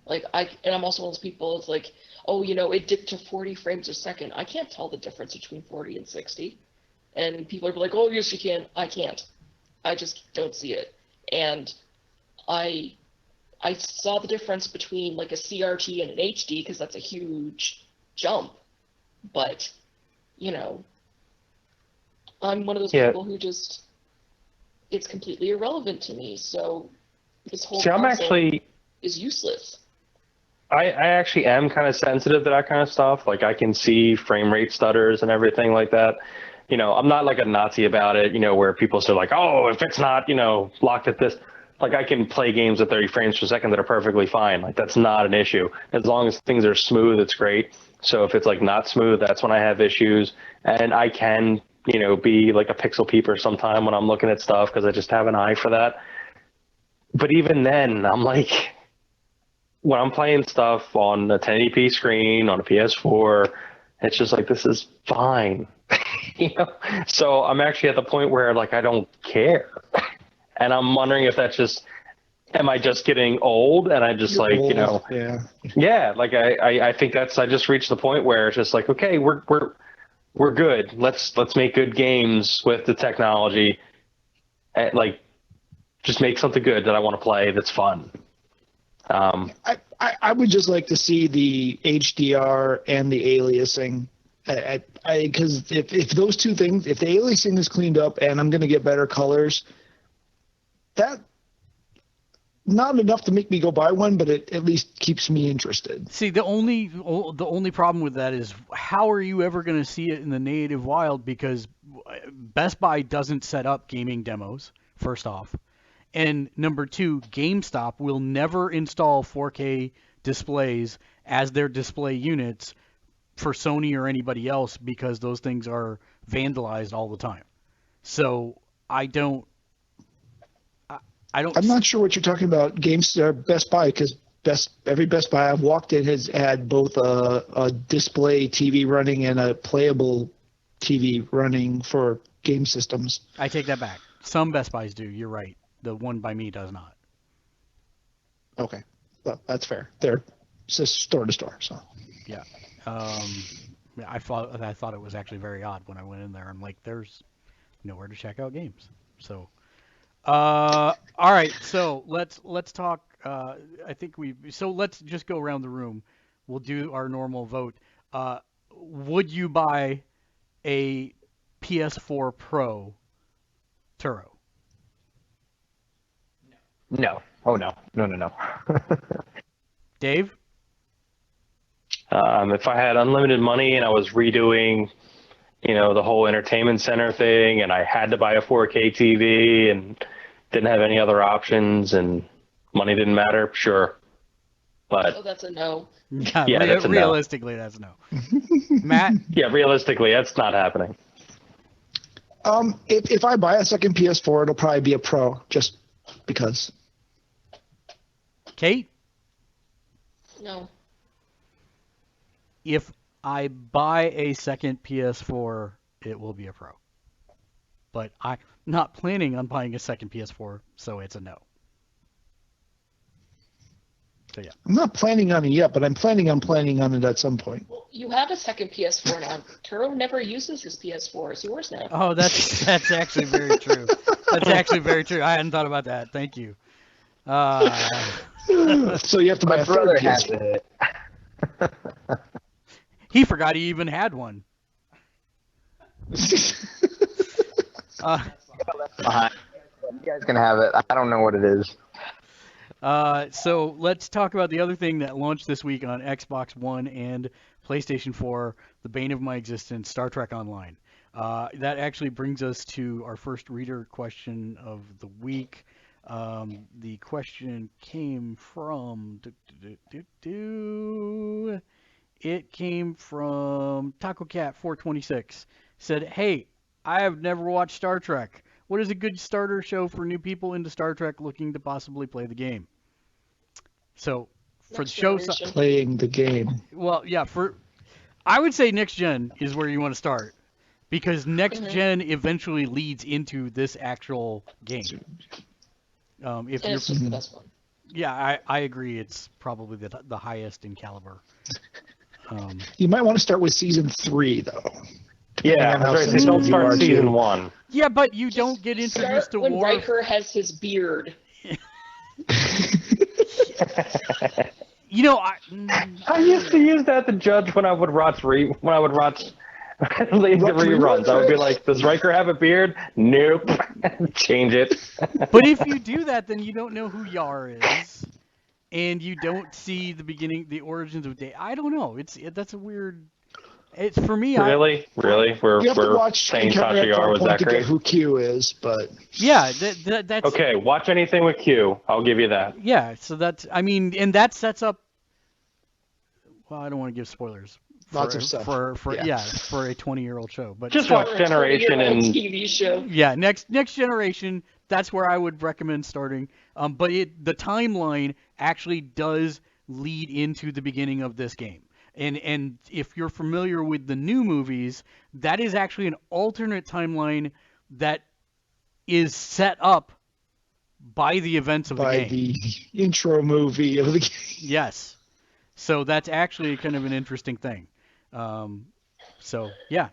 And I'm also one of those people, it's like, oh, it dipped to 40 frames a second. I can't tell the difference between 40 and 60. And people are like, oh, yes, you can. I can't. I just don't see it. And I saw the difference between like a CRT and an HD because that's a huge jump. But, I'm one of those people who just, it's completely irrelevant to me. So this whole console is useless. I actually am kind of sensitive to that kind of stuff. Like I can see frame rate stutters and everything like that. I'm not like a Nazi about it, where people say like, oh, if it's not, locked at this, like I can play games at 30 frames per second that are perfectly fine. Like that's not an issue. As long as things are smooth, it's great. So if it's like not smooth, that's when I have issues. And I can, be like a pixel peeper sometime when I'm looking at stuff because I just have an eye for that. But even then, I'm like, when I'm playing stuff on a 1080p screen, on a PS4, it's just like, this is fine. So I'm actually at the point where like I don't care. And I'm wondering if that's just, am I just getting old? And I just You're like, old, yeah, like I think I just reached the point where it's just like, okay, we're good. Let's make good games with the technology, and like just make something good that I want to play that's fun. I would just like to see the HDR and the aliasing. Because if those two things, if the aliasing is cleaned up and I'm going to get better colors, that not enough to make me go buy one, but it at least keeps me interested. See, the only problem with that is how are you ever going to see it in the native wild? Because Best Buy doesn't set up gaming demos, first off. And number two, GameStop will never install 4K displays as their display units for Sony or anybody else because those things are vandalized all the time. So I'm not sure what you're talking about. Best Buy, because every Best Buy I've walked in has had both a display TV running and a playable TV running for game systems. I take that back. Some Best Buys do. You're right. The one by me does not. Okay, well, that's fair. They're just store to store. So Yeah. I thought it was actually very odd when I went in there. I'm like, there's nowhere to check out games. So, all right. So let's talk. So let's just go around the room. We'll do our normal vote. Would you buy a PS4 Pro, Turo? No. Oh no. No. Dave? If I had unlimited money and I was redoing, the whole entertainment center thing, and I had to buy a 4K TV and didn't have any other options, and money didn't matter, sure. But Oh, that's a no. Yeah, that's a no. realistically, that's no. Matt? yeah, realistically, that's not happening. if I buy a second PS4, it'll probably be a Pro, just because. Kate? No. If I buy a second PS4, it will be a Pro. But I'm not planning on buying a second PS4, so it's a no. So yeah. I'm not planning on it yet, but I'm planning on it at some point. Well, you have a second PS4 now. Turo never uses his PS4. It's yours now. Oh, that's actually very true. That's actually very true. I hadn't thought about that. Thank you. So you have to buy My a third brother has PS4. it. He forgot he even had one. Behind. You guys can have it. I don't know what it is. So let's talk about the other thing that launched this week on Xbox One and PlayStation 4, the bane of my existence, Star Trek Online. That actually brings us to our first reader question of the week. The question came from It came from TacoCat426. Said, "Hey, I have never watched Star Trek. What is a good starter show for new people into Star Trek looking to possibly play the game?" So for Next the show, Generation. Playing the game. well, yeah, I would say Next Gen is where you want to start because Next Gen eventually leads into this actual game. If And you're, it's just the best one. yeah, I agree. It's probably the highest in caliber. You might want to start with season 3, though. Yeah, on how that's right. They sensitive don't you start are to- season 1. Yeah, but you don't get introduced Start to when Worf. Riker has his beard. I used to use that to judge when I would watch the reruns. I would be like, "Does Riker have a beard?" Nope. Change it. But if you do that, then you don't know who Yar is, and you don't see the origins of Data. I don't know. That's a weird. It's for me. Really? We're You have to watch saying Encounter Tasha at Yar was some point that to get great? who Q is, but Yeah, that's Okay, watch anything with Q. I'll give you that. Yeah, so and that sets up. Well, I don't want to give spoilers. Lots of stuff. For for Yeah. a 20-year-old show, but Just still, watch Generation For a and TV show. yeah, next generation. That's where I would recommend starting. But the timeline actually does lead into the beginning of this game. And if you're familiar with the new movies, that is actually an alternate timeline that is set up by the events of the by game. the intro movie of the game. Yes. So that's actually kind of an interesting thing. So yeah.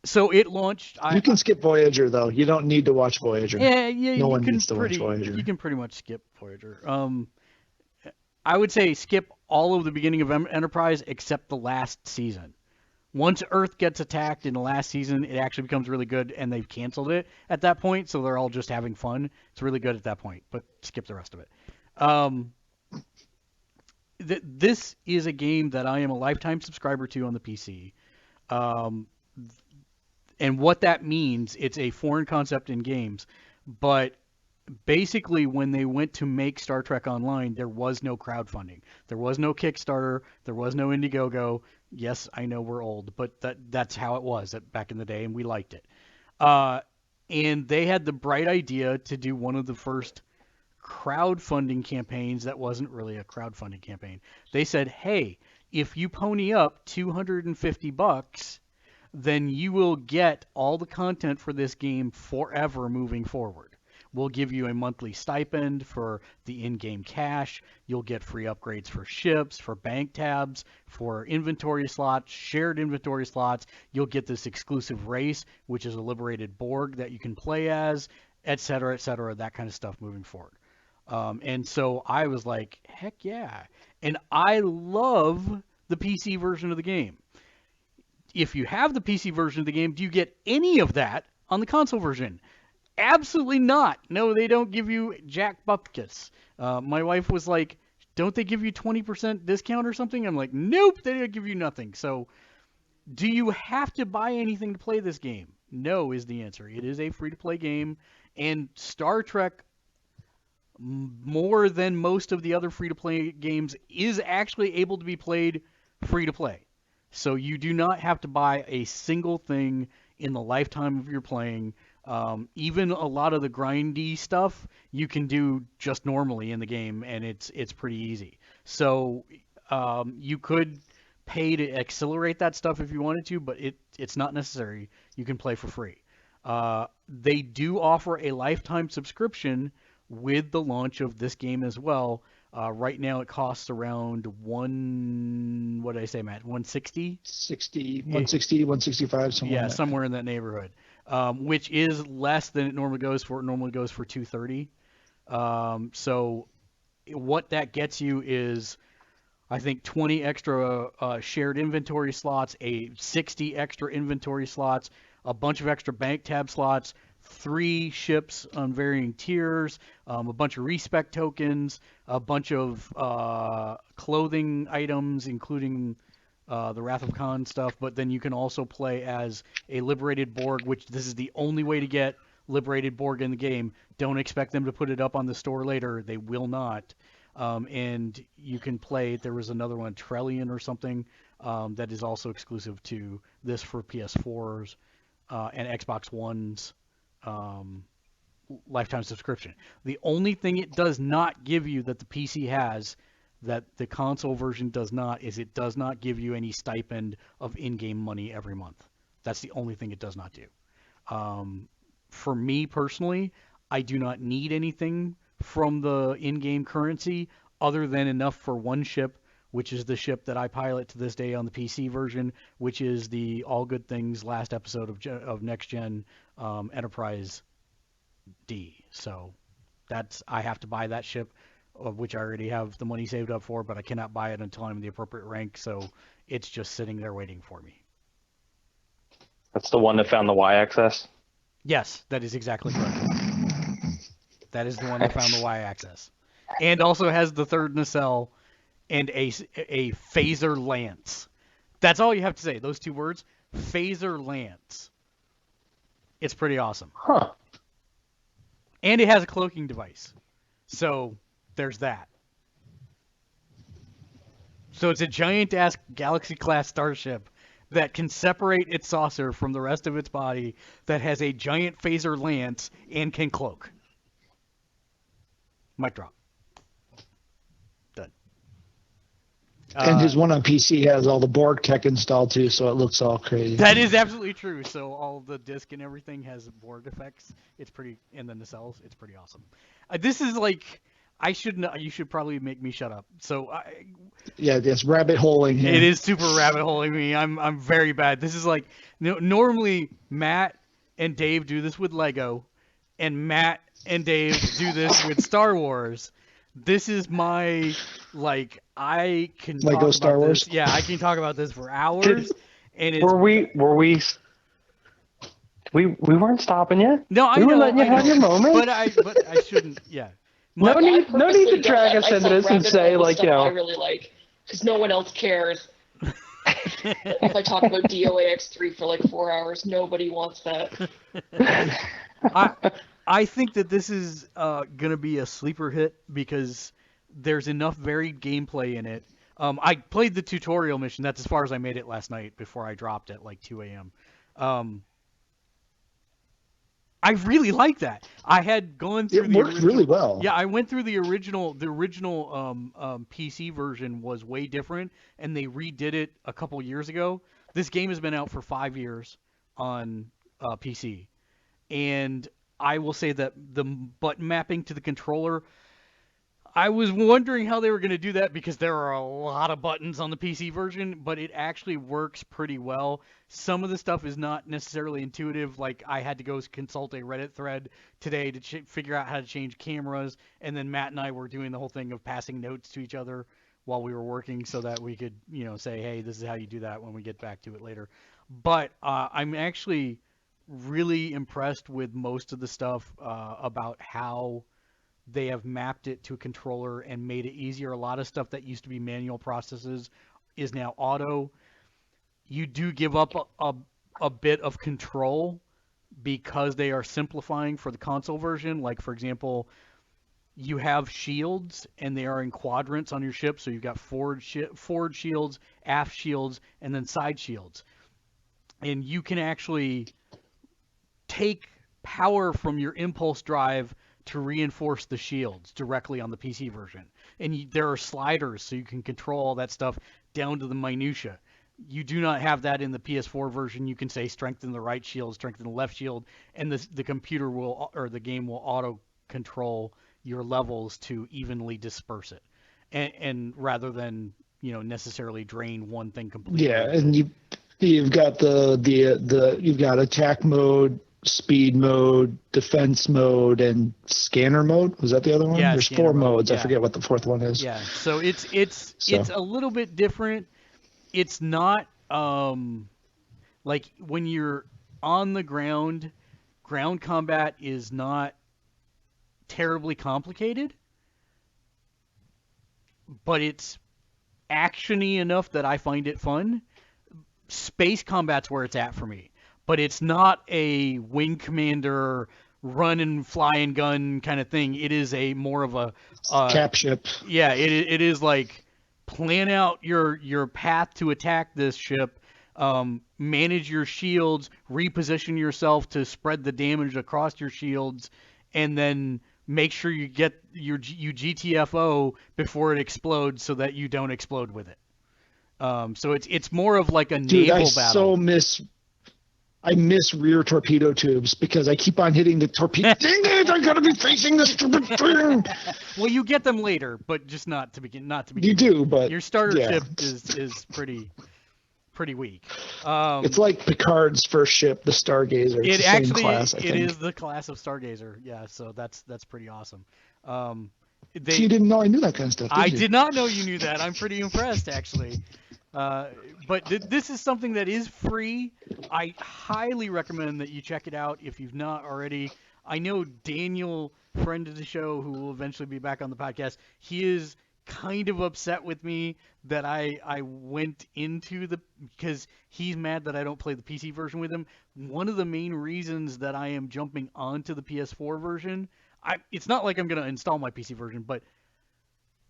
So it launched. You can skip Voyager, though. You don't need to watch Voyager. Yeah. No one needs to watch Voyager. You can pretty much skip Voyager. I would say skip all of the beginning of Enterprise except the last season. Once Earth gets attacked in the last season, it actually becomes really good, and they've canceled it at that point, so they're all just having fun. It's really good at that point, but skip the rest of it. This is a game that I am a lifetime subscriber to on the PC. And what that means, it's a foreign concept in games, but basically when they went to make Star Trek Online, there was no crowdfunding. There was no Kickstarter. There was no Indiegogo. Yes, I know we're old, but that's how it was back in the day, and we liked it. And they had the bright idea to do one of the first crowdfunding campaigns that wasn't really a crowdfunding campaign. They said, hey, if you pony up $250, then you will get all the content for this game forever moving forward. We'll give you a monthly stipend for the in-game cash. You'll get free upgrades for ships, for bank tabs, for inventory slots, shared inventory slots. You'll get this exclusive race, which is a liberated Borg that you can play as, et cetera, that kind of stuff moving forward. And so I was like, heck yeah. And I love the PC version of the game. If you have the PC version of the game, do you get any of that on the console version? Absolutely not. No, they don't give you jack bupkis. My wife was like, don't they give you 20% discount or something? I'm like, nope, they don't give you nothing. So do you have to buy anything to play this game? No is the answer. It is a free-to-play game, and Star Trek, more than most of the other free-to-play games, is actually able to be played free-to-play. So you do not have to buy a single thing in the lifetime of your playing. Even a lot of the grindy stuff you can do just normally in the game, and it's pretty easy. So you could pay to accelerate that stuff if you wanted to, but it's not necessary. You can play for free. They do offer a lifetime subscription with the launch of this game as well. Right now it costs around what did I say, Matt? 160? 165, somewhere. Yeah, somewhere in that neighborhood. Which is less than it normally goes for. It normally goes for $230. So what that gets you is, I think, 20 extra shared inventory slots, 60 extra inventory slots, a bunch of extra bank tab slots, 3 ships on varying tiers, a bunch of respec tokens, a bunch of clothing items, including the Wrath of Khan stuff, but then you can also play as a liberated Borg, which this is the only way to get liberated Borg in the game. Don't expect them to put it up on the store later. They will not. And you can play, there was another one, Trellian or something, that is also exclusive to this for PS4s and Xbox One's lifetime subscription. The only thing it does not give you that the PC has that the console version does not is it does not give you any stipend of in-game money every month. That's the only thing it does not do. For me personally, I do not need anything from the in-game currency other than enough for one ship, which is the ship that I pilot to this day on the PC version, which is the All Good Things last episode of Next Gen Enterprise D. So I have to buy that ship, of which I already have the money saved up for, but I cannot buy it until I'm in the appropriate rank, so it's just sitting there waiting for me. That's the one that found the Y-axis? Yes, that is exactly correct. That is the one that found the Y-axis. And also has the third nacelle and a phaser lance. That's all you have to say, those 2 words, phaser lance. It's pretty awesome. Huh. And it has a cloaking device. So there's that. So it's a giant-ass Galaxy-class starship that can separate its saucer from the rest of its body, that has a giant phaser lance, and can cloak. Mic drop. Done. And his one on PC has all the Borg tech installed too, so it looks all crazy. That is absolutely true. So all the disc and everything has Borg effects. It's pretty, and the nacelles. It's pretty awesome. This is like, I shouldn't. You should probably make me shut up. So yeah, it's rabbit holing him. It is super rabbit holing me. I'm very bad. This is like, normally Matt and Dave do this with Lego, and Matt and Dave do this with Star Wars. This is my, like, I can Lego talk Star about Wars. this. Yeah, I can talk about this for hours. And it's, Were we weren't stopping you? No, I we know. were letting you have your moment. But I shouldn't. Yeah. No need to purposely drag don't us let into this myself and rabbit say, hole with like, stuff you know. I really like, because no one else cares. If I talk about DOAX3 for like 4 hours, nobody wants that. I think that this is going to be a sleeper hit because there's enough varied gameplay in it. I played the tutorial mission. That's as far as I made it last night before I dropped at like 2 a.m. I really like that. I had gone through It the worked original, really well. Yeah, I went through the original. The original PC version was way different, and they redid it a couple years ago. This game has been out for 5 years on PC, and I will say that the button mapping to the controller, I was wondering how they were going to do that because there are a lot of buttons on the PC version, but it actually works pretty well. Some of the stuff is not necessarily intuitive. Like I had to go consult a Reddit thread today to figure out how to change cameras, and then Matt and I were doing the whole thing of passing notes to each other while we were working so that we could, say, hey, this is how you do that when we get back to it later. But I'm actually really impressed with most of the stuff about how they have mapped it to a controller and made it easier. A lot of stuff that used to be manual processes is now auto. You do give up a bit of control because they are simplifying for the console version. Like, for example, you have shields and they are in quadrants on your ship. So you've got forward shields, aft shields, and then side shields. And you can actually take power from your impulse drive to reinforce the shields directly on the PC version. And there are sliders so you can control all that stuff down to the minutia. You do not have that in the PS4 version. You can say strengthen the right shield, strengthen the left shield, and the computer will, or the game will auto control your levels to evenly disperse it. And rather than, necessarily drain one thing completely. Yeah, and you've got you've got attack mode, speed mode, defense mode, and scanner mode. Was that the other one? Yeah, There's scanner 4 mode, modes. yeah. I forget what the 4th one is. Yeah, so it's a little bit different. It's not like when you're on the ground combat is not terribly complicated, but it's actiony enough that I find it fun. Space combat's where it's at for me, but it's not a wing commander run and fly and gun kind of thing. It is a more of a cap ship. Yeah, it is like plan out your path to attack this ship, manage your shields, reposition yourself to spread the damage across your shields, and then make sure you get you GTFO before it explodes so that you don't explode with it. So it's more of like a naval battle. I miss rear torpedo tubes because I keep on hitting the torpedo. Dang it! I gotta be facing this stupid thing. Well, you get them later, but just not to begin. You do, but your starter ship is pretty weak. It's like Picard's first ship, the Stargazer. It's the same class, I think. It is the class of Stargazer. Yeah, so that's pretty awesome. You didn't know I knew that kind of stuff. I did not know you knew that. I'm pretty impressed, actually. But this is something that is free. I highly recommend that you check it out if you've not already. I know Daniel, friend of the show, who will eventually be back on the podcast, he is kind of upset with me that I went into because he's mad that I don't play the PC version with him. One of the main reasons that I am jumping onto the PS4 version, it's not like I'm going to install my PC version, but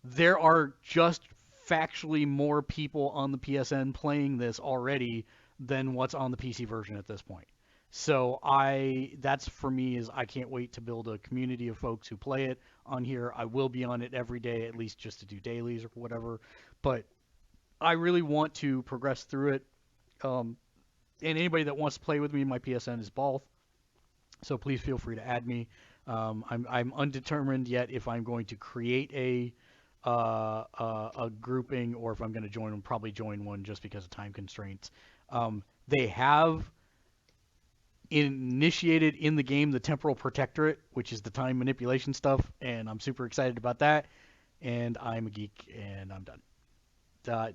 there are just factually more people on the PSN playing this already than what's on the PC version at this point. So that's for me is I can't wait to build a community of folks who play it on here. I will be on it every day, at least just to do dailies or whatever. But I really want to progress through it. And anybody that wants to play with me, my PSN is both. So please feel free to add me. I'm undetermined yet if I'm going to create a grouping or if I'm going to join them. Probably join one just because of time constraints. They have initiated in the game the temporal protectorate, which is the time manipulation stuff, and I'm super excited about that. And I'm a geek, and I'm done.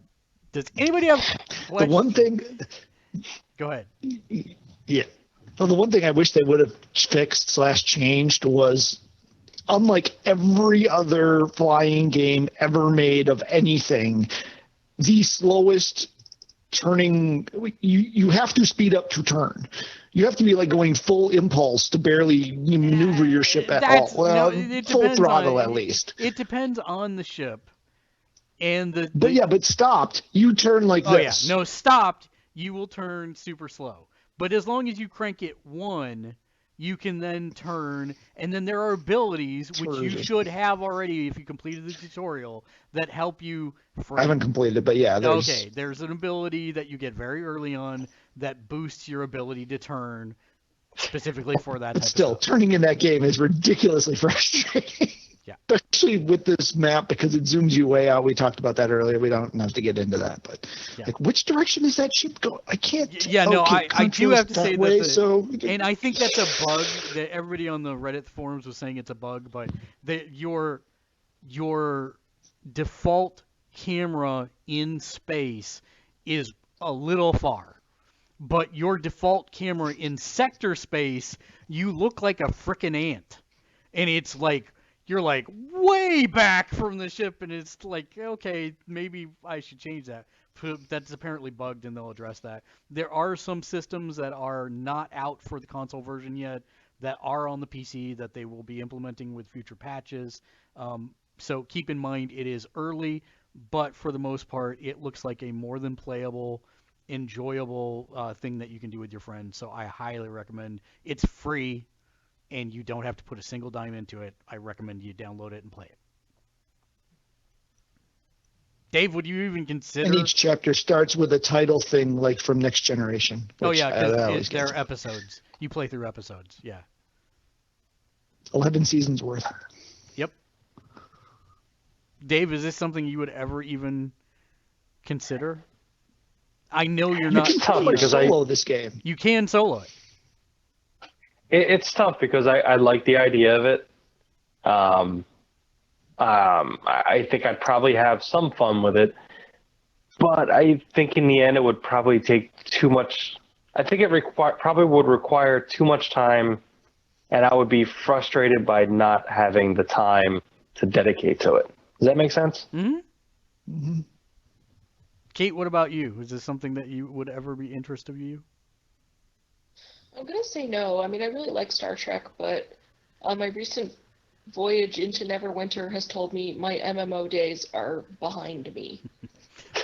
Does anybody have questions? The one thing. Go ahead. Yeah. Well, the one thing I wish they would have fixed / changed was, unlike every other flying game ever made of anything, the slowest turning, you have to speed up to turn. You have to be like going full impulse to barely maneuver your ship at all. Well, full throttle at least. It depends on the ship. But stopped, you turn like this. Yeah. No, stopped, you will turn super slow. But as long as you crank it 1, you can then turn, and then there are abilities which you should have already if you completed the tutorial that help you. I haven't completed it, but yeah, There's an ability that you get very early on that boosts your ability to turn specifically for that. But still, turning in that game is ridiculously frustrating. Yeah. Especially with this map because it zooms you way out. We talked about that earlier. We don't have to get into that, but like, which direction is that ship going? I can't. Yeah, no, I do have to say way, that. And I think that's a bug that everybody on the Reddit forums was saying it's a bug, but your default camera in space is a little far, but your default camera in sector space, you look like a frickin' ant, and it's like. You're like way back from the ship, and it's like, okay, maybe I should change that. That's apparently bugged, and they'll address that. There are some systems that are not out for the console version yet that are on the PC that they will be implementing with future patches. So keep in mind it is early, but for the most part, it looks like a more than playable, enjoyable thing that you can do with your friends. So I highly recommend. It's free. And you don't have to put a single dime into it. I recommend you download it and play it. Dave, would you even consider? And each chapter starts with a title thing like from Next Generation. Oh, yeah, because they're episodes. You play through episodes, yeah. 11 seasons worth. Yep. Dave, is this something you would ever even consider? I know you're not. You can solo this game. You can solo it. It's tough because I like the idea of it. I think I'd probably have some fun with it, but I think in the end it would probably take too much. I think it probably would require too much time, and I would be frustrated by not having the time to dedicate to it. Does that make sense? Mm-hmm. Mm-hmm. Kate, what about you? Is this something that you would ever be interested in you? I'm going to say no. I mean, I really like Star Trek, but my recent voyage into Neverwinter has told me my MMO days are behind me.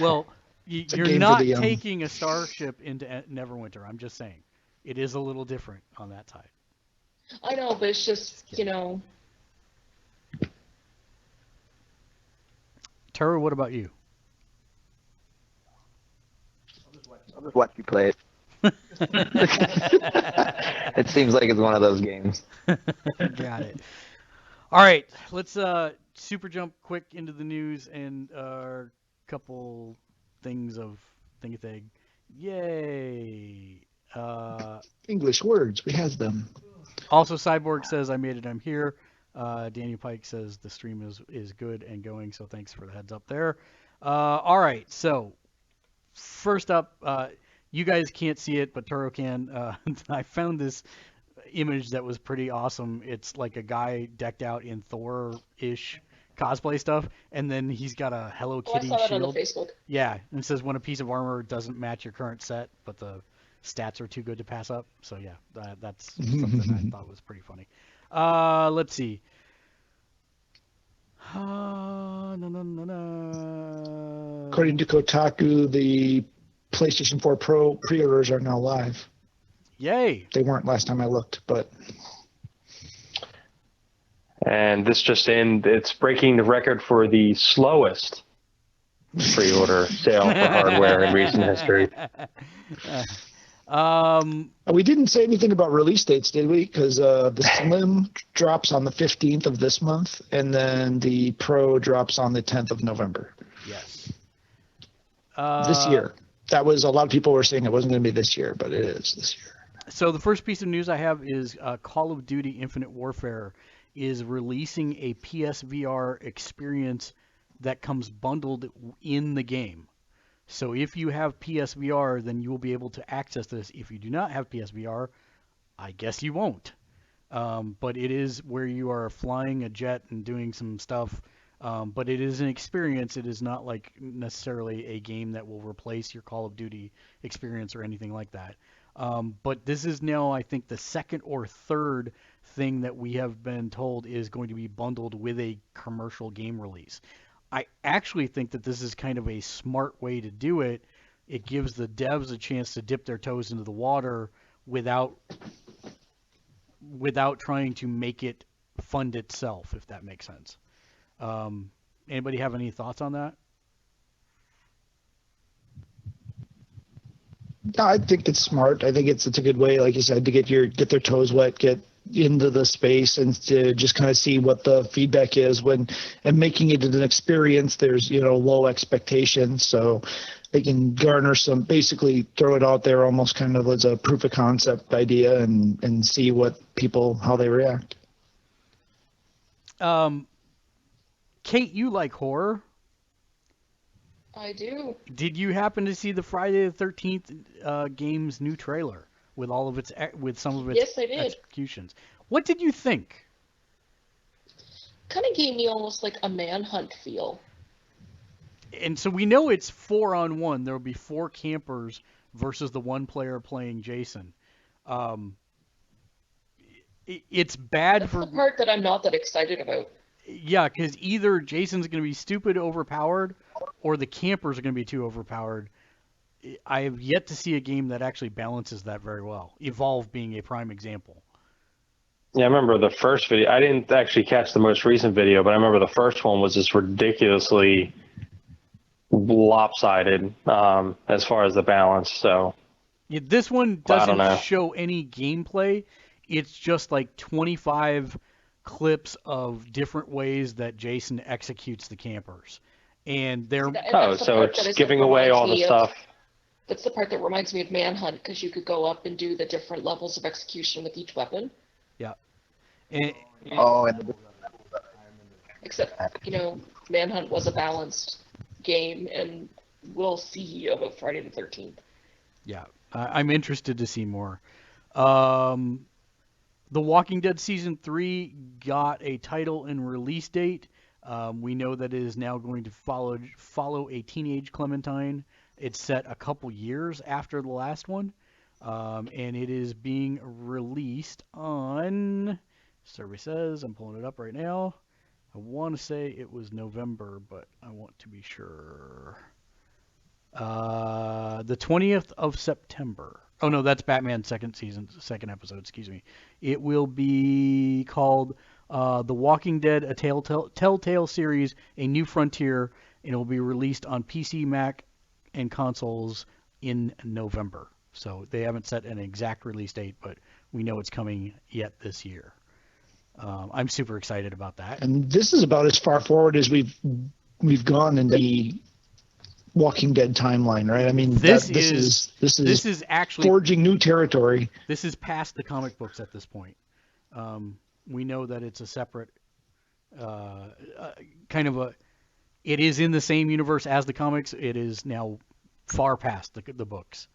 Well, you're not taking a starship into Neverwinter. I'm just saying. It is a little different on that side. I know, but it's just, Tara, what about you? I'll just watch you play it. It seems like it's one of those games. Got it. All right, let's super jump quick into the news and a couple things of Thingathig. Yay! English words, we have them. Also, Cyborg says, I made it, I'm here. Daniel Pike says the stream is good and going, so thanks for the heads up there. All right, so first up, you guys can't see it, but Turo can. I found this image that was pretty awesome. It's like a guy decked out in Thor-ish cosplay stuff, and then he's got a Hello Kitty shield. I saw that on Facebook. Yeah, and it says when a piece of armor doesn't match your current set, but the stats are too good to pass up. So yeah, that's something I thought was pretty funny. Let's see. According to Kotaku, the PlayStation 4 Pro pre-orders are now live. Yay! They weren't last time I looked, but... And this just in, it's breaking the record for the slowest pre-order sale for hardware in recent history. We didn't say anything about release dates, did we? Because the Slim drops on the 15th of this month, and then the Pro drops on the 10th of November. Yes. This year. That was, a lot of people were saying it wasn't going to be this year, but it is this year. So the first piece of news I have is Call of Duty Infinite Warfare is releasing a PSVR experience that comes bundled in the game. So if you have PSVR, then you will be able to access this. If you do not have PSVR, I guess you won't. But it is where you are flying a jet and doing some stuff. But it is an experience. It is not like necessarily a game that will replace your Call of Duty experience or anything like that. But this is now, I think, the second or third thing that we have been told is going to be bundled with a commercial game release. I actually think that this is kind of a smart way to do it. It gives the devs a chance to dip their toes into the water without without trying to make it fund itself, if that makes sense. Anybody have any thoughts on that? No, I think it's smart. I think it's a good way, like you said, to get their toes wet, get into the space, and to just kind of see what the feedback is and making it an experience. There's low expectations, so they can garner some, basically throw it out there almost kind of as a proof of concept idea and see how they react. Kate, you like horror? I do. Did you happen to see the Friday the 13th game's new trailer with some of its Yes, I did. executions? What did you think? Kind of gave me almost like a Manhunt feel. And so we know it's 4-on-1. There will be 4 campers versus the one player playing Jason. It's bad That's for the part that I'm not that excited about. Yeah, because either Jason's going to be stupid overpowered, or the campers are going to be too overpowered. I have yet to see a game that actually balances that very well. Evolve being a prime example. Yeah, I remember the first video. I didn't actually catch the most recent video, but I remember the first one was just ridiculously lopsided as far as the balance. So Yeah, this one doesn't show any gameplay. It's just like 25 clips of different ways that Jason executes the campers. And they're so it's giving away all the stuff. That's the part that reminds me of Manhunt, because you could go up and do the different levels of execution with each weapon. Yeah. Except, Manhunt was a balanced game, and we'll see about Friday the 13th. Yeah, I'm interested to see more. The Walking Dead Season 3 got a title and release date. We know that it is now going to follow a teenage Clementine. It's set a couple years after the last one, and it is being released on, survey says, I'm pulling it up right now. I want to say it was November, but I want to be sure. The 20th of September. Oh no, that's Batman second episode, excuse me. It will be called The Walking Dead, a Telltale series, A New Frontier, and it will be released on PC, Mac, and consoles in November. So they haven't set an exact release date, but we know it's coming yet this year. I'm super excited about that. And this is about as far forward as we've gone in the Walking Dead timeline, right? I mean, this is actually forging new territory. This is past the comic books at this point. We know that it's a separate it is in the same universe as the comics. It is now far past the books.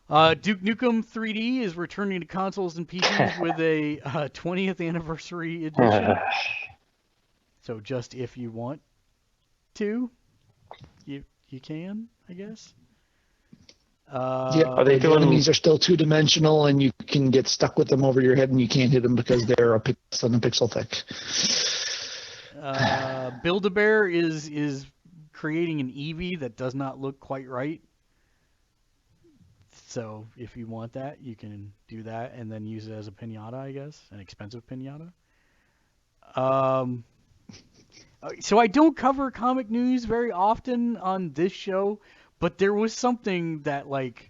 Duke Nukem 3D is returning to consoles and PCs with a 20th anniversary edition. So just if you want to, you can, I guess. The enemies are still two-dimensional, and you can get stuck with them over your head, and you can't hit them because they're a pixel thick. Build-A-Bear is creating an Eevee that does not look quite right. So if you want that, you can do that and then use it as a piñata, I guess, an expensive piñata. So I don't cover comic news very often on this show, but there was something that, like,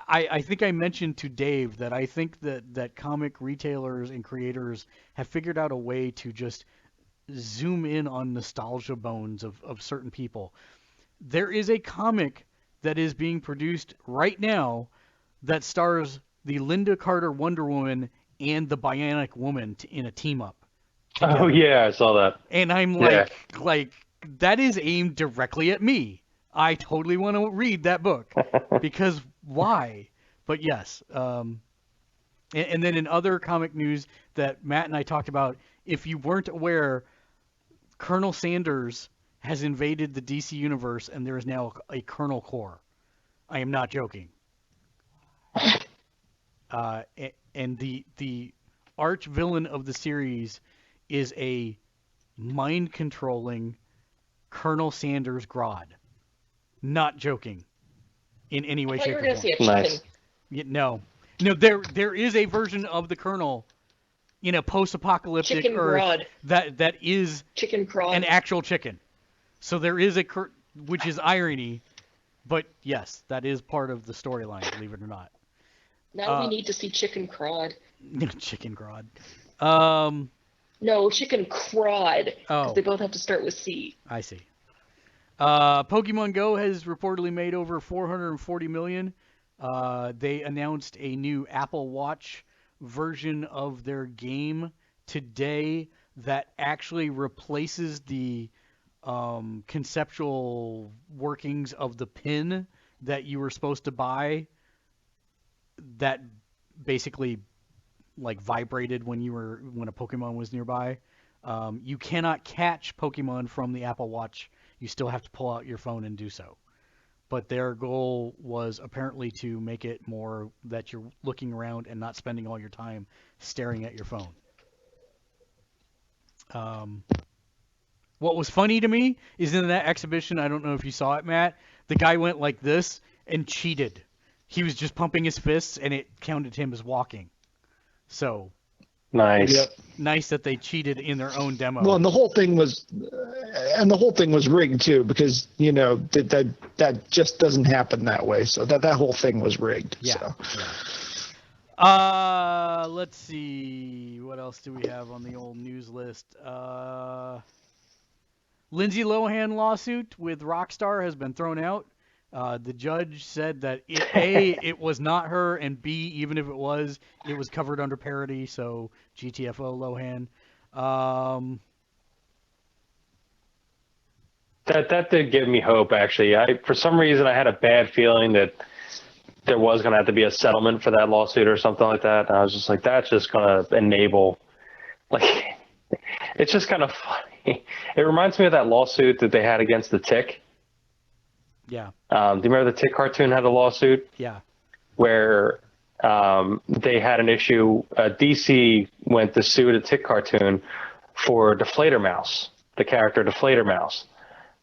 I think I mentioned to Dave that I think that comic retailers and creators have figured out a way to just zoom in on nostalgia bones of certain people. There is a comic that is being produced right now that stars the Linda Carter Wonder Woman and the Bionic Woman in a team up together. Oh yeah, I saw that. And I'm like that is aimed directly at me. I totally want to read that book because why? But yes. And then in other comic news that Matt and I talked about, if you weren't aware, Colonel Sanders has invaded the DC universe, and there is now a Colonel Corps. I am not joking. And the arch villain of the series is a mind-controlling Colonel Sanders Grodd. Not joking in any way, shape, or form. Nice. No. No, there is a version of the kernel in a post-apocalyptic Chicken Earth Grodd. that is Chicken Craw. an actual chicken. So there is which is irony, but yes, that is part of the storyline, believe it or not. Now we need to see Chicken Crod. Chicken Grodd. No, Chicken Crod. Because Oh. they both have to start with C. I see. Pokemon Go has reportedly made over 440 million. They announced a new Apple Watch version of their game today that actually replaces the conceptual workings of the pin that you were supposed to buy that basically like vibrated when a Pokemon was nearby. You cannot catch Pokemon from the Apple Watch. You still have to pull out your phone and do so. But their goal was apparently to make it more that you're looking around and not spending all your time staring at your phone. What was funny to me is in that exhibition, I don't know if you saw it, Matt, the guy went like this and cheated. He was just pumping his fists and it counted him as walking. So Nice. Yep. nice that they cheated in their own demo. Well, and the whole thing was rigged too, because that just doesn't happen that way. So that whole thing was rigged. Yeah. So. Yeah. Let's see. What else do we have on the old news list? Lindsay Lohan lawsuit with Rockstar has been thrown out. The judge said that it was not her, and B, even if it was covered under parody. So GTFO Lohan. That did give me hope, actually. For some reason, I had a bad feeling that there was going to have to be a settlement for that lawsuit or something like that. And I was just like, that's just going to enable, like, it's just kind of funny. It reminds me of that lawsuit that they had against the Tick. Yeah. Do you remember the Tick cartoon had a lawsuit? Yeah. Where they had an issue. DC went to sue the Tick cartoon for Deflator Mouse, the character Deflator Mouse,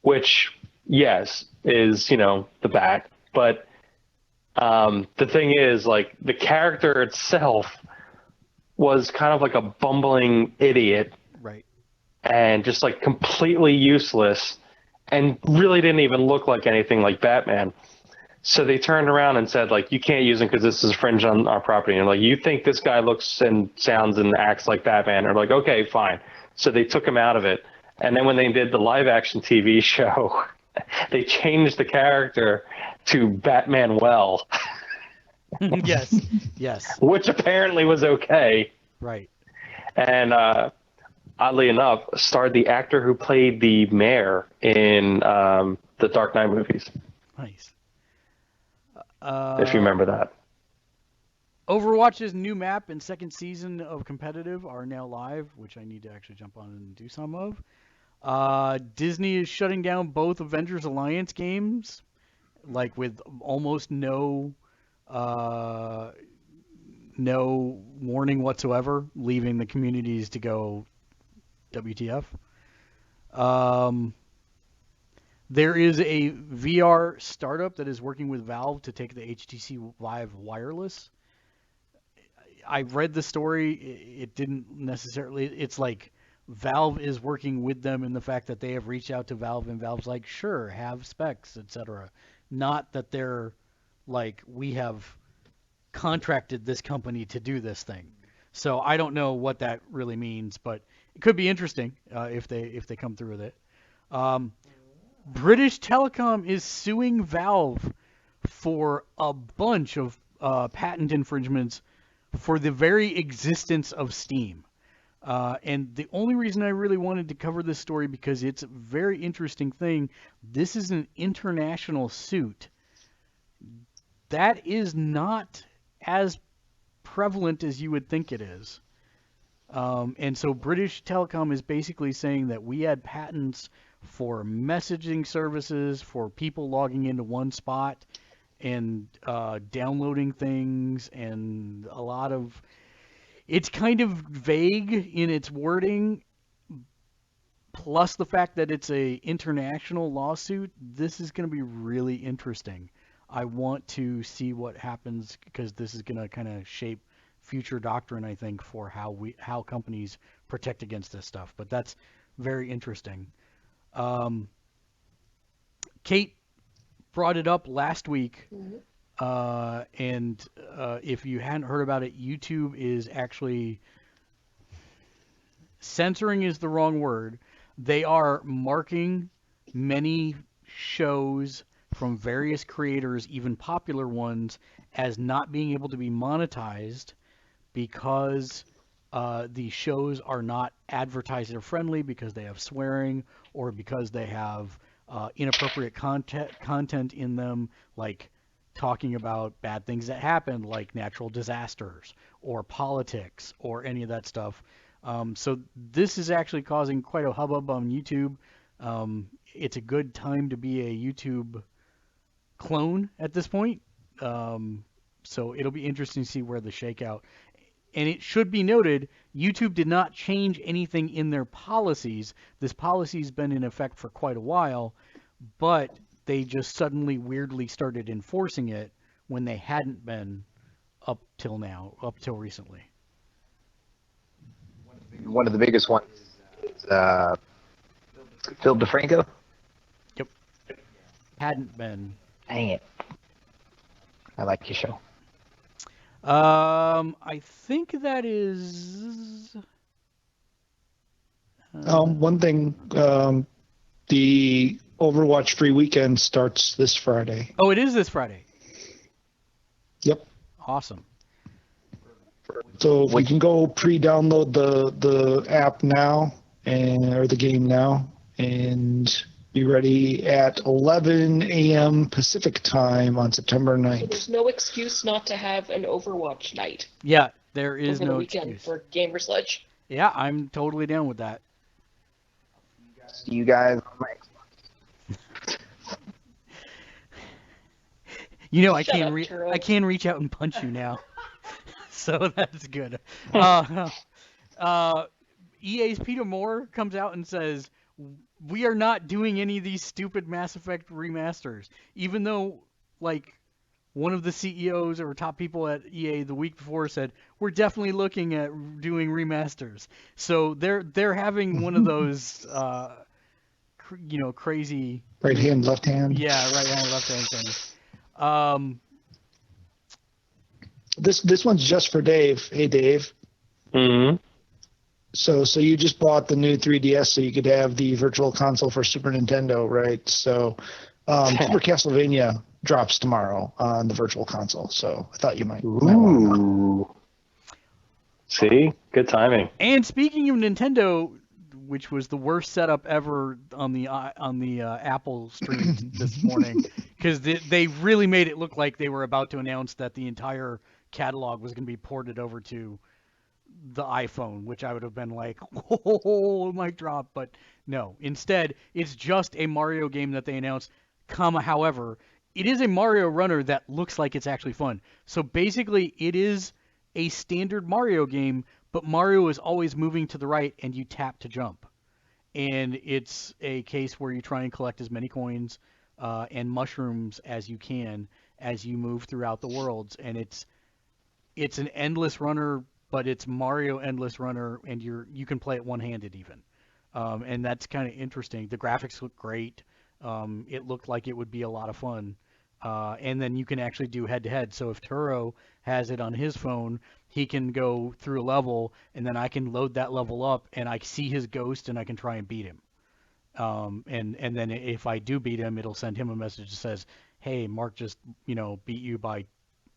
which, yes, is, the bat. But the thing is, like, the character itself was kind of like a bumbling idiot. Right. And just, like, completely useless and really didn't even look like anything like Batman. So they turned around and said, like, you can't use him because this is infringed on our property. And like, you think this guy looks and sounds and acts like Batman? Or like, okay, fine. So they took him out of it. And then when they did the live action TV show, they changed the character to Batman Well. Yes. Yes. Which apparently was okay. Right. And oddly enough, starred the actor who played the mayor in the Dark Knight movies. Nice. If you remember that. Overwatch's new map and second season of competitive are now live, which I need to actually jump on and do some of. Disney is shutting down both Avengers Alliance games, like with almost no warning whatsoever, leaving the communities to go WTF. There is a VR startup that is working with Valve to take the HTC Vive wireless. I read the story. It didn't necessarily. It's like Valve is working with them in the fact that they have reached out to Valve, and Valve's like, sure, have specs, etc. Not that they're like, we have contracted this company to do this thing. So I don't know what that really means, but it could be interesting if they come through with it. British Telecom is suing Valve for a bunch of patent infringements for the very existence of Steam. And the only reason I really wanted to cover this story because it's a very interesting thing. This is an international suit. That is not as prevalent as you would think it is. And so British Telecom is basically saying that we had patents for messaging services, for people logging into one spot and downloading things, and a lot of... It's kind of vague in its wording, plus the fact that it's a international lawsuit. This is going to be really interesting. I want to see what happens because this is going to kind of shape future doctrine, I think, for how companies protect against this stuff. But that's very interesting. Kate brought it up last week, and if you hadn't heard about it, YouTube is actually censoring is the wrong word. They are marking many shows from various creators, even popular ones, as not being able to be monetized because the shows are not advertiser friendly, because they have swearing, or because they have inappropriate content in them, like talking about bad things that happen, like natural disasters or politics or any of that stuff. So this is actually causing quite a hubbub on YouTube. It's a good time to be a YouTube clone at this point. So it'll be interesting to see where the shakeout. And it should be noted, YouTube did not change anything in their policies. This policy's been in effect for quite a while, but they just suddenly weirdly started enforcing it when they hadn't been up till recently. One of the biggest ones is Phil DeFranco. Yep. Hadn't been. Dang it. I like your show. I think that is. One thing, the Overwatch free weekend starts this Friday. Oh, it is this Friday. Yep. Awesome. So you can go pre-download the app now, or the game now, and be ready at 11 a.m. Pacific time on September 9th. There's no excuse not to have an Overwatch night. Yeah, there is over no the weekend excuse. for Gamersledge. Yeah, I'm totally down with that. See you guys on my You know, I Shut can up, Turo. I can reach out and punch you now, so that's good. EA's Peter Moore comes out and says, "We are not doing any of these stupid Mass Effect remasters," even though, like, one of the CEOs or top people at EA the week before said, "We're definitely looking at doing remasters." So they're having one of those, crazy Right hand, left hand. Yeah, right hand, left hand things. This one's just for Dave. Hey, Dave. Mm-hmm. So you just bought the new 3DS so you could have the virtual console for Super Nintendo, right? So Super Castlevania drops tomorrow on the virtual console, so I thought you might want to. Ooh. See? Good timing. And speaking of Nintendo, which was the worst setup ever on the Apple stream this morning, because they really made it look like they were about to announce that the entire catalog was going to be ported over to the iPhone, which I would have been like, oh, mic drop. But no, instead, it's just a Mario game that they announced, however, it is a Mario runner that looks like it's actually fun. So basically, it is a standard Mario game, but Mario is always moving to the right and you tap to jump. And it's a case where you try and collect as many coins and mushrooms as you can as you move throughout the worlds. And it's an endless runner, but it's Mario endless runner, and you can play it one-handed even. And that's kind of interesting. The graphics look great. It looked like it would be a lot of fun. And then you can actually do head-to-head. So if Turo has it on his phone, he can go through a level, and then I can load that level up, and I see his ghost, and I can try and beat him. And then if I do beat him, it'll send him a message that says, "Hey, Mark just beat you by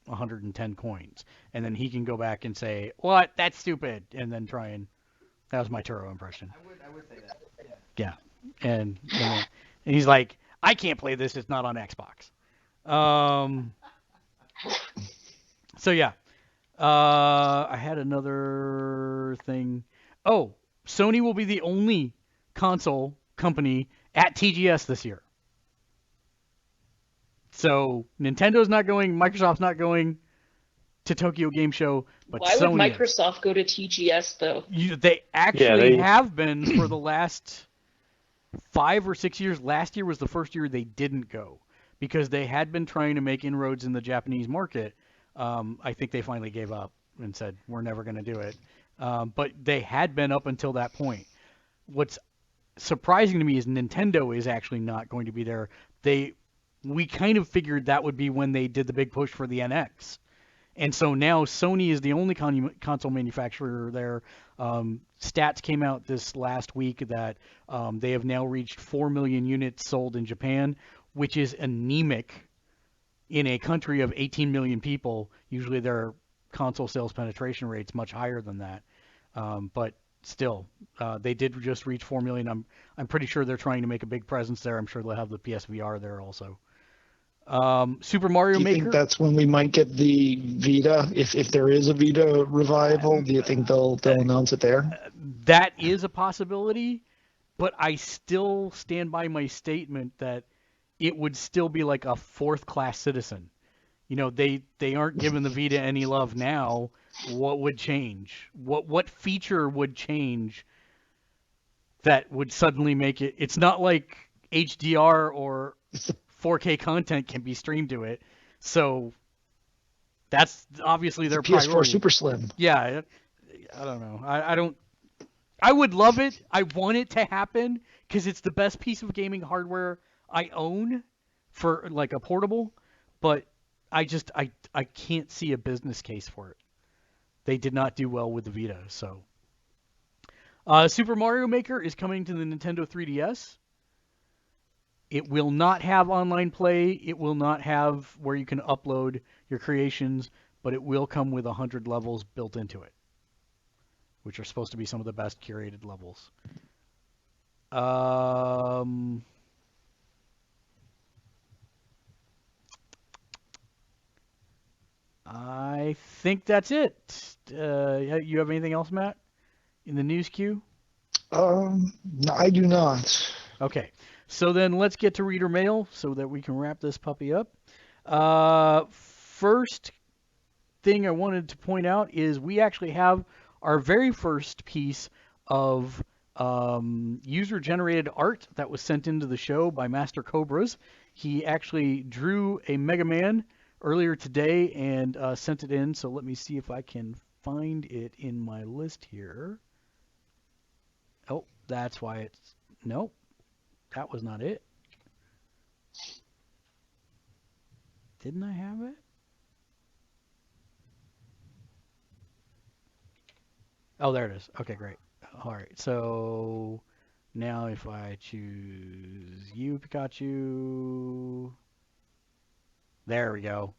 110 coins," and then he can go back and say, "What? That's stupid," and then try and. That was my Turo impression. I would say that. Yeah, and he's like, "I can't play this. It's not on Xbox." So yeah, I had another thing. Oh, Sony will be the only console company at TGS this year. So Nintendo's not going, Microsoft's not going to Tokyo Game Show, but Why Sony would Microsoft go to TGS though? They actually they have been for the last 5 or 6 years. Last year was the first year they didn't go because they had been trying to make inroads in the Japanese market. I think they finally gave up and said, we're never going to do it. But they had been up until that point. What's surprising to me is Nintendo is actually not going to be there. We kind of figured that would be when they did the big push for the NX. And so now Sony is the only console manufacturer there. Stats came out this last week that they have now reached 4 million units sold in Japan, which is anemic in a country of 18 million people. Usually their console sales penetration rate's much higher than that. But still, they did just reach 4 million. I'm pretty sure they're trying to make a big presence there. I'm sure they'll have the PSVR there also. Super Mario Do you Maker. think that's when we might get the Vita? If there is a Vita revival, do you think they'll announce it there? That is a possibility, but I still stand by my statement that it would still be like a fourth-class citizen. You know, they aren't giving the Vita any love now. What would change? What feature would change that would suddenly make it? It's not like HDR or 4K content can be streamed to it, so that's obviously their PS4 priority. Super Slim. Yeah, I don't know. I don't. I would love it. I want it to happen because it's the best piece of gaming hardware I own for like a portable, but I can't see a business case for it. They did not do well with the Vita, so. Super Mario Maker is coming to the Nintendo 3DS. It will not have online play. It will not have where you can upload your creations, but it will come with 100 levels built into it, which are supposed to be some of the best curated levels. I think that's it. You have anything else, Matt, in the news queue? No, I do not. Okay, so then let's get to reader mail so that we can wrap this puppy up. First thing I wanted to point out is we actually have our very first piece of user-generated art that was sent into the show by Master Cobras. He actually drew a Mega Man earlier today and sent it in, so let me see if I can find it in my list here. Oh, that's why it's... Nope, that was not it. Didn't I have it? Oh, there it is. Okay, great. All right, so now if I choose you, Pikachu... There we go.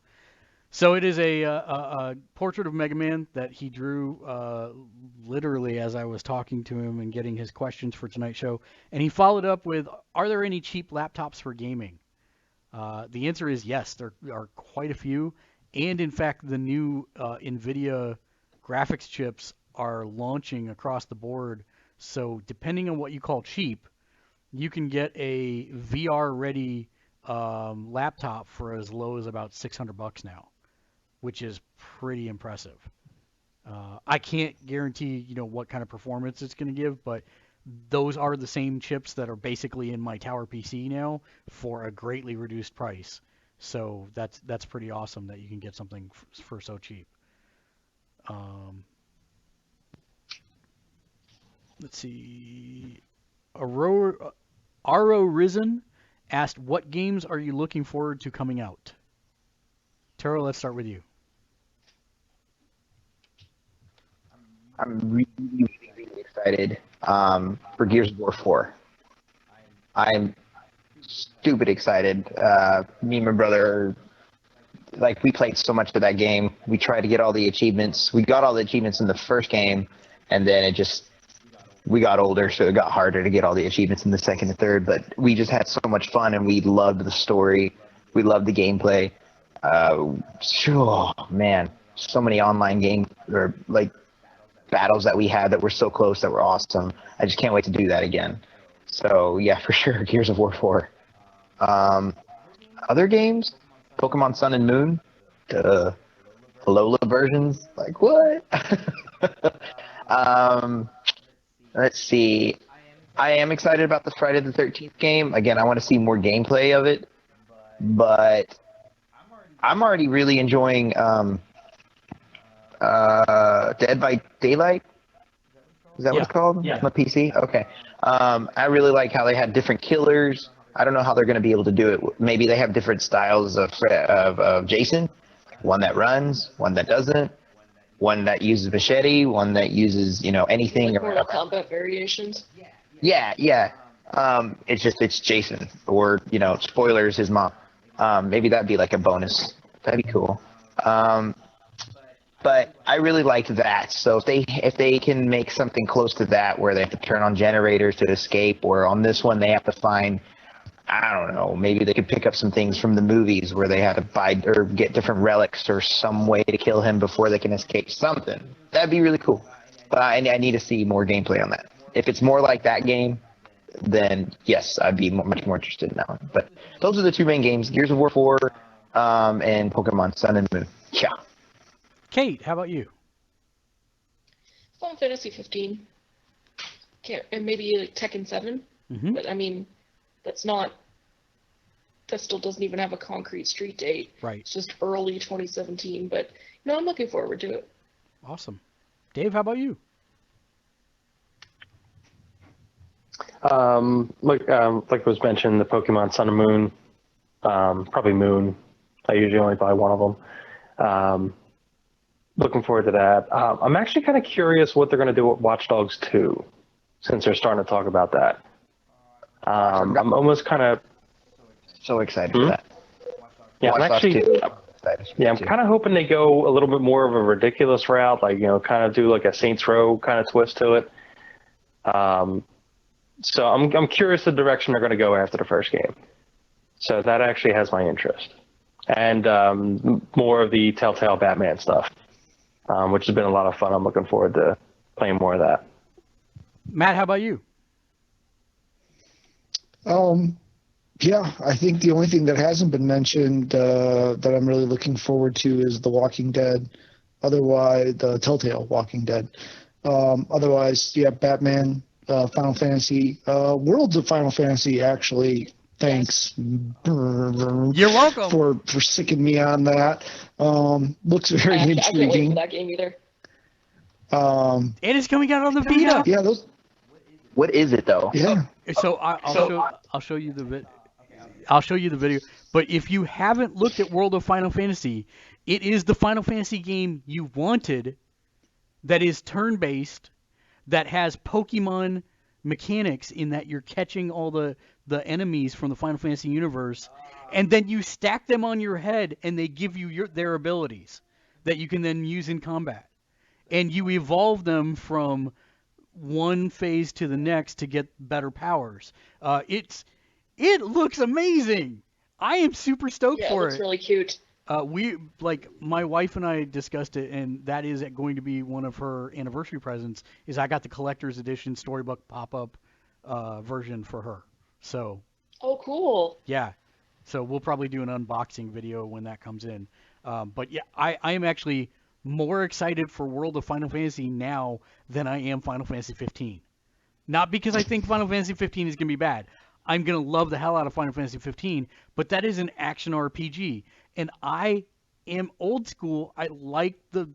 So it is a portrait of Mega Man that he drew literally as I was talking to him and getting his questions for tonight's show. And he followed up with, are there any cheap laptops for gaming? The answer is yes, there are quite a few. And in fact, the new NVIDIA graphics chips are launching across the board. So depending on what you call cheap, you can get a VR-ready laptop for as low as about $600 now, which is pretty impressive. I can't guarantee, what kind of performance it's going to give, but those are the same chips that are basically in my tower PC now for a greatly reduced price. So that's pretty awesome that you can get something for so cheap. Let's see. Aro Risen asked, what games are you looking forward to coming out? Taro, let's start with you. I'm really, really excited for Gears of War 4. I'm stupid excited. Me and my brother, we played so much of that game. We tried to get all the achievements. We got all the achievements in the first game, and then we got older, so it got harder to get all the achievements in the second and third. But we just had so much fun, and we loved the story. We loved the gameplay. Oh, man, so many online battles that we had that were so close, that were awesome. I just can't wait to do that again. So yeah, for sure, Gears of War 4. Other games, Pokemon Sun and Moon, the Alola versions, what? Let's see. I am excited about the Friday the 13th game. Again, I want to see more gameplay of it, but I'm already really enjoying Dead by Daylight. Is that what it's called? Yeah. On the PC? Okay. I really like how they had different killers. I don't know how they're going to be able to do it. Maybe they have different styles of Jason. One that runs, one that doesn't, one that uses machete, one that uses, anything. Like Mortal Kombat variations. Yeah. It's Jason, or spoilers, his mom. Maybe that'd be like a bonus. That'd be cool. But I really like that. So if they can make something close to that, where they have to turn on generators to escape, or on this one they have to find, I don't know, maybe they could pick up some things from the movies where they had to buy or get different relics or some way to kill him before they can escape something. That'd be really cool. But I need to see more gameplay on that. If it's more like that game, then yes, I'd be much more interested in that one. But those are the two main games: Gears of War 4 and Pokemon Sun and Moon. Yeah. Kate, how about you? Final Fantasy 15. And maybe like Tekken 7. Mm-hmm. But I mean, that still doesn't even have a concrete street date. Right. It's just early 2017. But I'm looking forward to it. Awesome. Dave, how about you? Like was mentioned, the Pokemon Sun and Moon, probably Moon. I usually only buy one of them. Looking forward to that. I'm actually kind of curious what they're going to do with Watch Dogs 2, since they're starting to talk about that. I'm almost kind of so excited for that. Yeah, I'm actually. Yeah, I'm kind of hoping they go a little bit more of a ridiculous route, like kind of do like a Saints Row kind of twist to it. So I'm curious the direction they're going to go after the first game. So that actually has my interest, and more of the Telltale Batman stuff, which has been a lot of fun. I'm looking forward to playing more of that. Matt, how about you? Yeah, I think the only thing that hasn't been mentioned that I'm really looking forward to is The Walking Dead. Otherwise, the Telltale Walking Dead. Otherwise, yeah, Batman, Final Fantasy, Worlds of Final Fantasy. Actually, thanks. You're welcome for sicking me on that. Looks very intriguing. I can't wait for that game either. It is coming out on the Vita. Yeah, those. What is it though? Yeah. So I'll show you the bit. I'll show you the video. But if you haven't looked at World of Final Fantasy, it is the Final Fantasy game you wanted that is turn-based, that has Pokemon mechanics in that you're catching all the enemies from the Final Fantasy universe, and then you stack them on your head and they give you their abilities that you can then use in combat. And you evolve them from one phase to the next to get better powers. It looks amazing. I am super stoked for it. Yeah, it looks really cute. My wife and I discussed it, and that is going to be one of her anniversary presents. Is I got the collector's edition storybook pop-up version for her. So. Oh, cool. Yeah. So we'll probably do an unboxing video when that comes in. But yeah, I am actually more excited for World of Final Fantasy now than I am Final Fantasy 15. Not because I think Final Fantasy 15 is going to be bad. I'm going to love the hell out of Final Fantasy 15, but that is an action RPG. And I am old school. I like the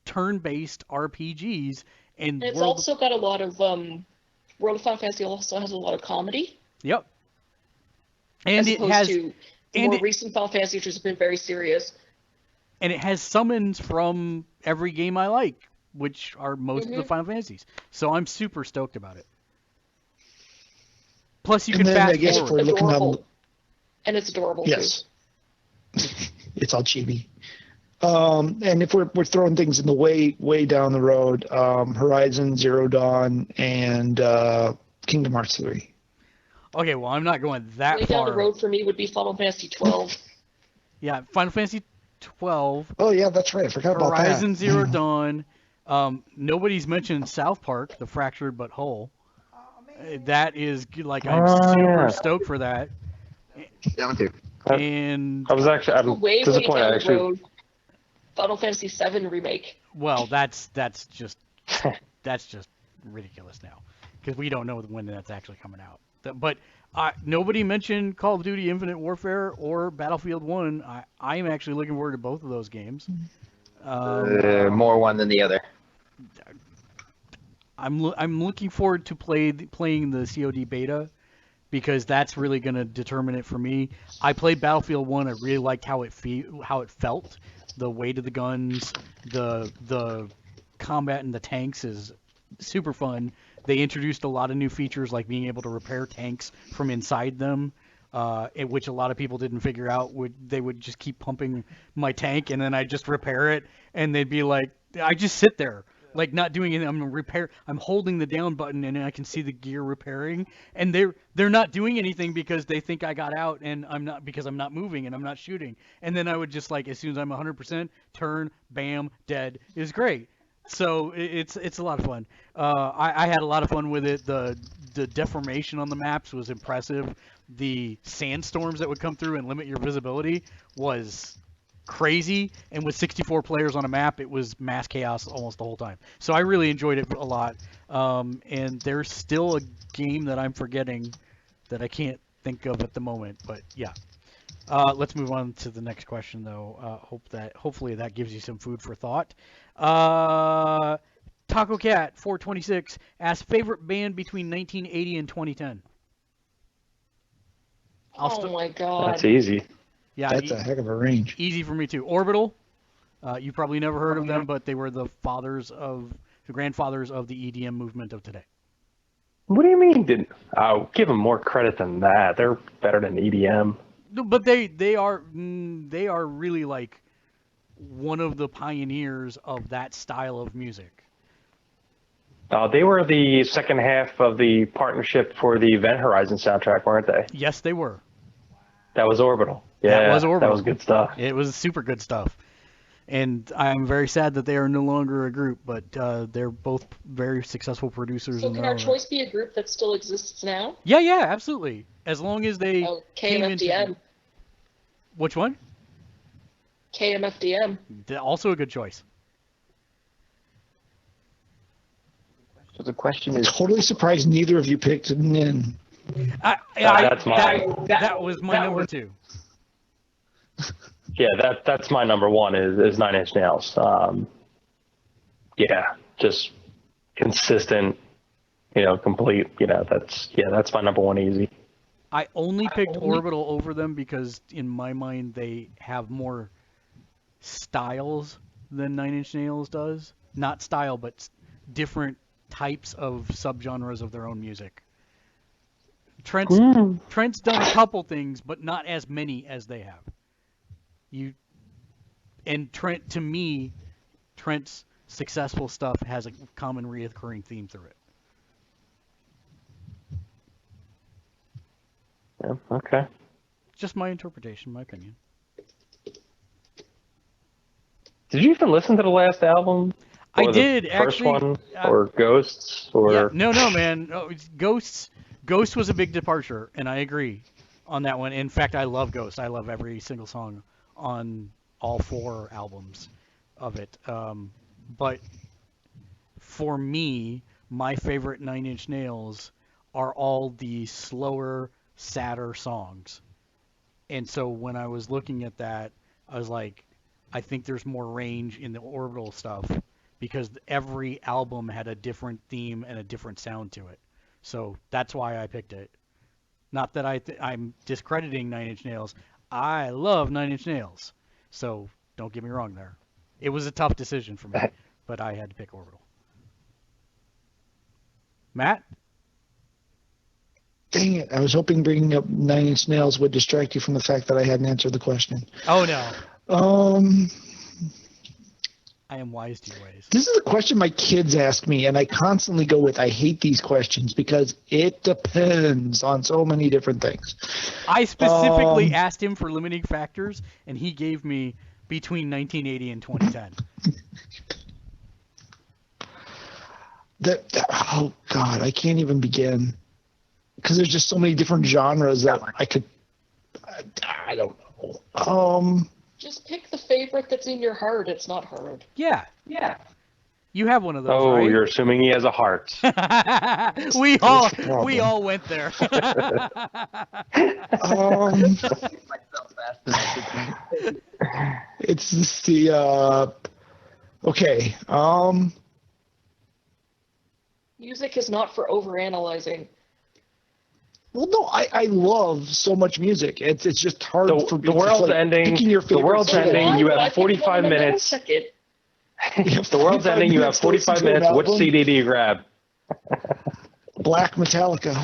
turn-based RPGs. And it's also got a lot of, World of Final Fantasy also has a lot of comedy. Yep. And as opposed to the more recent Final Fantasy, which has been very serious. And it has summons from every game I like, which are most of the Final Fantasies. So I'm super stoked about it. Plus, you can fast forward. And it's adorable, yes. Too. It's all chibi. And if we're throwing things in the way down the road, Horizon Zero Dawn and Kingdom Hearts 3. Okay, well, I'm not going that way far. Down the road for me would be Final Fantasy 12. Yeah, Final Fantasy 12. Oh, yeah, that's right. I forgot about that. Horizon Zero Dawn. Nobody's mentioned South Park, The Fractured But Whole. That is, like, I'm super stoked for that. Yeah, me too. And I was actually, I'm way disappointed. Down actually, the road, Final Fantasy 7 remake. Well, that's just ridiculous now, because we don't know when that's actually coming out. But Nobody mentioned Call of Duty Infinite Warfare or Battlefield 1. I am actually looking forward to both of those games. More one than the other. I'm looking forward to playing the COD beta because that's really going to determine it for me. I played Battlefield 1. I really liked how it felt. The weight of the guns, the combat in the tanks is super fun. They introduced a lot of new features like being able to repair tanks from inside them, which a lot of people didn't figure out. They would just keep pumping my tank and then I'd just repair it and they'd be like, I just sit there. Like not doing anything. I'm holding the down button and I can see the gear repairing, and they're not doing anything because they think I got out and I'm not, because I'm not moving and I'm not shooting. And then I would just like, as soon as I'm 100%, turn, bam, dead. Is great. So it's a lot of fun. I had a lot of fun with it. The deformation on the maps was impressive. The sandstorms that would come through and limit your visibility was crazy, and with 64 players on a map, it was mass chaos almost the whole time. So I really enjoyed it a lot. And there's still a game that I'm forgetting that I can't think of at the moment, but yeah. Let's move on to the next question, though. Hopefully that gives you some food for thought. Taco Cat 426 asks favorite band between 1980 and 2010. My God. That's easy. Yeah, That's a heck of a range. Easy for me too. Orbital. You probably never heard of them, but they were the grandfathers of the EDM movement of today. What do you mean? I'll give them more credit than that. They're better than EDM. But they are really like one of the pioneers of that style of music. They were the second half of the partnership for the Event Horizon soundtrack, weren't they? Yes, they were. That was Orbital. Yeah, that was Orbital. That was good stuff. It was super good stuff. And I'm very sad that they are no longer a group, but they're both very successful producers. So can our choice be a group that still exists now? Yeah, absolutely. As long as they came KMFDM. into... Which one? KMFDM. Also a good choice. So the question is... I'm totally surprised neither of you picked Nin. That's mine. That was my number two. Yeah, that's my number one is Nine Inch Nails. Yeah, just consistent, complete. That's my number one easy. I only picked Orbital over them because in my mind they have more styles than Nine Inch Nails does. Not style, but different types of subgenres of their own music. Trent's done a couple things, but not as many as they have. To me, Trent's successful stuff has a common reoccurring theme through it. Yeah, okay. Just my interpretation, my opinion. Did you even listen to the last album? I Or did, the first actually. one, or Ghosts, or Yeah, no, man. Ghost was a big departure, and I agree on that one. In fact, I love Ghost. I love every single song on all 4 albums of it. But for me, my favorite Nine Inch Nails are all the slower, sadder songs. And so when I was looking at that, I was like, I think there's more range in the Orbital stuff because every album had a different theme and a different sound to it. So that's why I picked it. Not that I'm discrediting Nine Inch Nails. I love Nine Inch Nails. So don't get me wrong there. It was a tough decision for me, but I had to pick Orbital. Matt? Dang it. I was hoping bringing up Nine Inch Nails would distract you from the fact that I hadn't answered the question. Oh, no. I am wise to your ways. This is a question my kids ask me, and I constantly go with, I hate these questions because it depends on so many different things. I specifically asked him for limiting factors, and he gave me between 1980 and 2010. Oh, God, I can't even begin. Because there's just so many different genres that I don't know. Just pick the favorite that's in your heart. It's not hard. Yeah. You have one of those, Oh, right? you're assuming he has a heart. we all went there. It's just the okay. Music is not for overanalyzing. Well, no, I love so much music. It's just hard for me. The world's like ending. picking your The world's favorite ending. song. You But I have picked one 45 in a minutes. nanosecond. The world's ending. You have 45 minutes. Which CD do you grab? Black Metallica.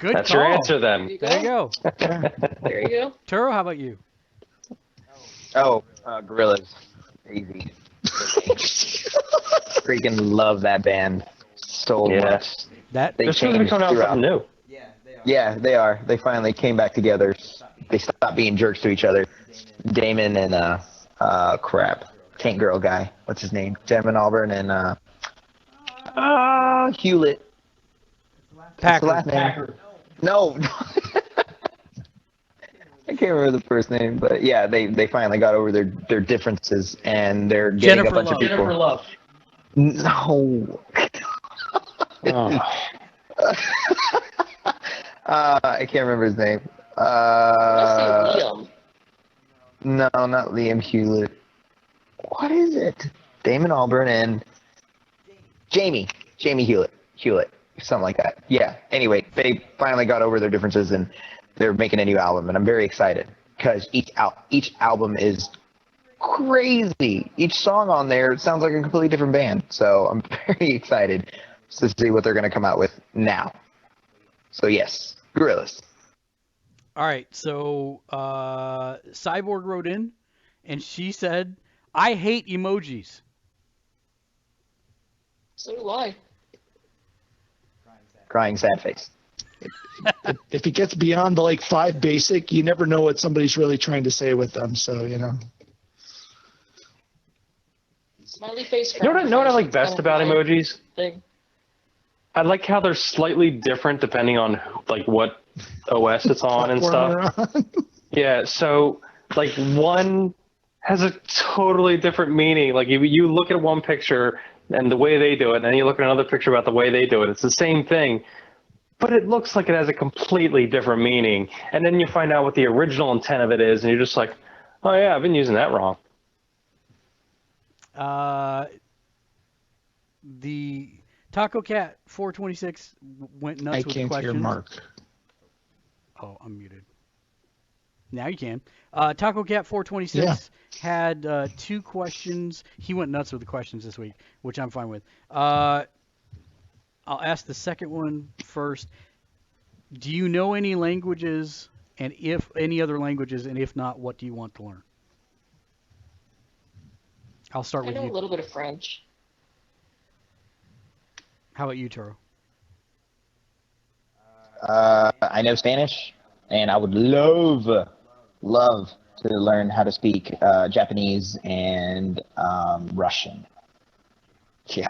Good That's call. your answer then. There you go. There you go. Turo, how about you? Oh, Gorillas. Easy. Freaking love that band so Yeah. much. That They They're supposed to be changed coming out with throughout. something new. Yeah, they are. Yeah, they are. They finally came back together. They stopped being jerks to each other. Damon and Tank Girl guy. What's his name? Damon Albarn and Hewlett. What's the Packer. last name? No. I can't remember the first name, but yeah, they finally got over their differences and they're getting Jennifer a bunch Love. of people. Jennifer Love. No. Oh. I can't remember his name. I say Liam. No, not Liam Hewlett. What is it? Damon Albarn and Jamie Hewlett, something like that. Yeah. Anyway, they finally got over their differences and they're making a new album, and I'm very excited because each album is crazy. Each song on there sounds like a completely different band, so I'm very excited to see what they're going to come out with now. So yes, Gorillas. All right, so Cyborg wrote in, and she said, "I hate emojis." So do I. Crying sad face. If it gets beyond the like 5 basic, you never know what somebody's really trying to say with them. So Smiley face. You know what I like best about emojis? Thing. I like how they're slightly different depending on like what OS it's on and stuff. Yeah, so like one has a totally different meaning. Like if you look at one picture and the way they do it, and then you look at another picture about the way they do it, it's the same thing, but it looks like it has a completely different meaning. And then you find out what the original intent of it is, and you're just like, oh yeah, I've been using that wrong. The Taco Cat 426 went nuts I with can't questions. hear Mark. Oh, I'm muted. Now you can. Taco Cat 426 had 2 questions. He went nuts with the questions this week, which I'm fine with. I'll ask the second one first. Do you know any languages, and if any other languages, and if not, what do you want to learn? I'll start I with know a you. little bit of French. How about you, Turo? I know Spanish, and I would love to learn how to speak Japanese and Russian. Yeah.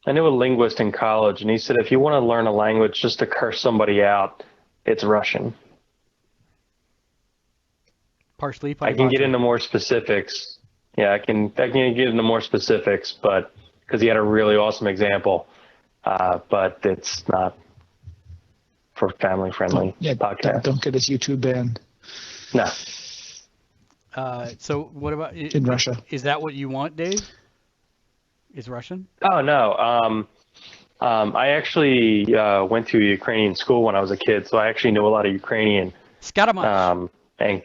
I knew a linguist in college, and he said if you want to learn a language just to curse somebody out, it's Russian. Partially. I can get into more specifics. Yeah, I can get into more specifics, but because he had a really awesome example, but it's not for family-friendly podcast. Don't get his YouTube banned No. So what about in Russia. Is that what you want, Dave? Is Russian? Oh no. I actually went to a Ukrainian school when I was a kid, so I actually know a lot of Ukrainian. Skatamach. And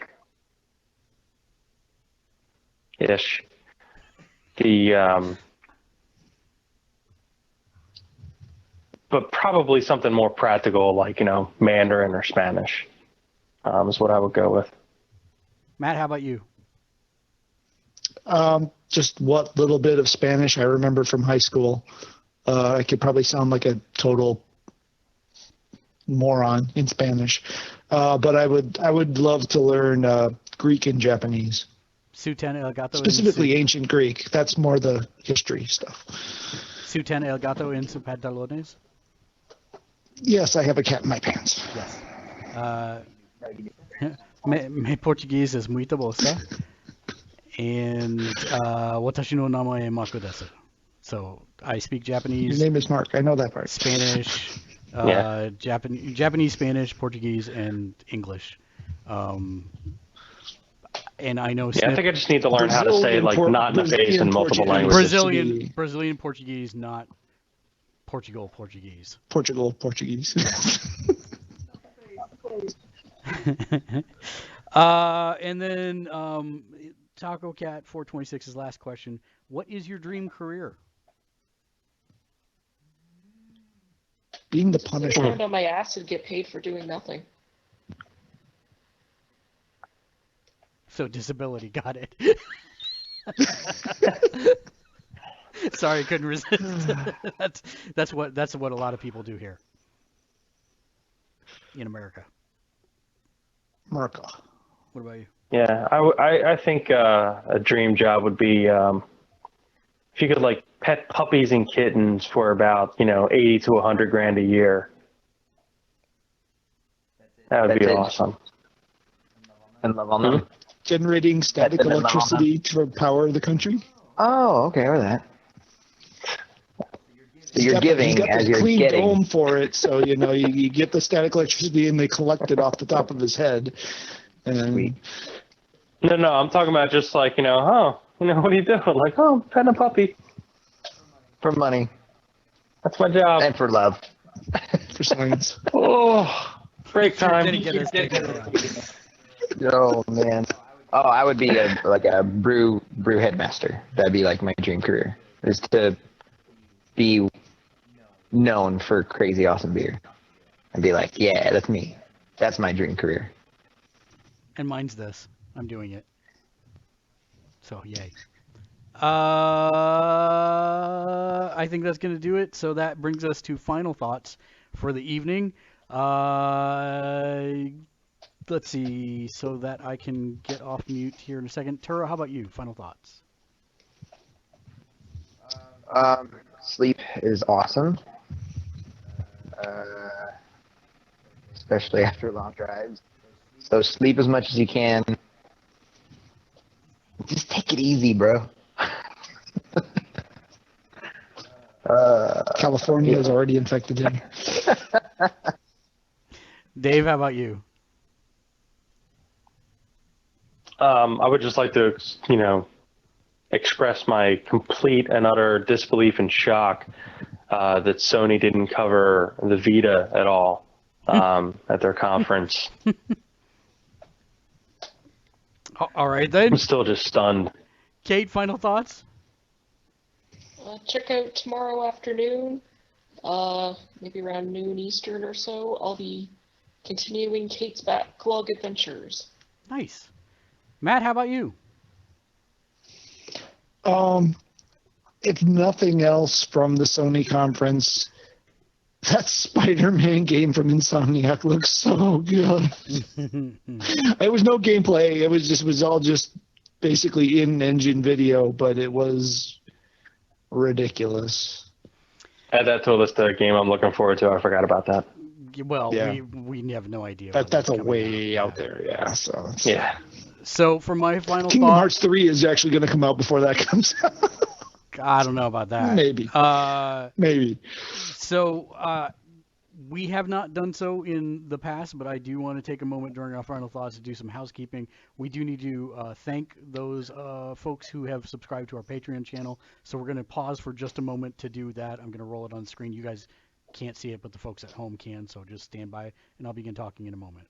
ish. But probably something more practical, like Mandarin or Spanish, is what I would go with. Matt, how about you? Just what little bit of Spanish I remember from high school. I could probably sound like a total moron in Spanish, but I would love to learn Greek and Japanese. Suten el gato. Specifically ancient Greek. That's more the history stuff. Suten el gato en sus pantalones. Yes, I have a cat in my pants. Yes. Me português es muito bosta. and watashi no namae Mako desu. So I speak Your Japanese, name is Mark. I know that part. Spanish, Yeah. Japanese, Spanish, Portuguese, and English. And I know Yeah, I think I just need to learn how to say like not in the face in multiple Portuguese. languages. Brazilian Portuguese, not Portuguese. Portuguese. And then Taco Cat 426's last question: what is your dream career? Being the Sit Punisher. around on my ass and get paid for doing nothing. So disability, got it. Sorry, couldn't resist. that's what a lot of people do here in America. Marco. What about you? Yeah, I think a dream job would be if you could like pet puppies and kittens for about 80 to 100 grand a year. That would be That's it. awesome. And love on them. Generating static That's it, electricity to power the country. Oh, okay, or that. So you're He's giving got as the you're clean getting. dome for it, so you get the static electricity and they collect it off the top of his head. And Sweet. No, I'm talking about just like what are you doing? Like, oh, pet a puppy. For money That's my job. and for love. for science. Oh, break time. Didn't get us taken out. Oh man. Oh, I would be a brew headmaster. That'd be like my dream career. Is to be known for crazy awesome beer. I'd be like, yeah, that's me. That's my dream career. And mine's this. I'm doing it. So yay. I think that's gonna do it. So that brings us to final thoughts for the evening. Let's see, so that I can get off mute here in a second. Turo, how about you? Final thoughts. Sleep is awesome. Especially after long drives. So sleep as much as you can. Just take it easy, bro. California has already infected him. Dave, how about you? I would just like to, express my complete and utter disbelief and shock that Sony didn't cover the Vita at all at their conference. All right then. I'm still just stunned. Kate, final thoughts? Check out tomorrow afternoon, maybe around noon Eastern or so. I'll be continuing Kate's backlog adventures. Nice. Matt, how about you? If nothing else from the Sony conference, that Spider-Man game from Insomniac looks so good. It was no gameplay. It was all just basically in-engine video, but it was ridiculous. Add that to a list of game I'm looking forward to. I forgot about that. Well, Yeah. we have no idea. That's a coming way out there, yeah. So it's- Yeah. So for my final Kingdom thought, Hearts 3 is actually going to come out before that comes out. I don't know about that. Maybe. Maybe. So we have not done so in the past, but I do want to take a moment during our final thoughts to do some housekeeping. We do need to thank those folks who have subscribed to our Patreon channel. So we're going to pause for just a moment to do that. I'm going to roll it on screen. You guys can't see it, but the folks at home can. So just stand by, and I'll begin talking in a moment.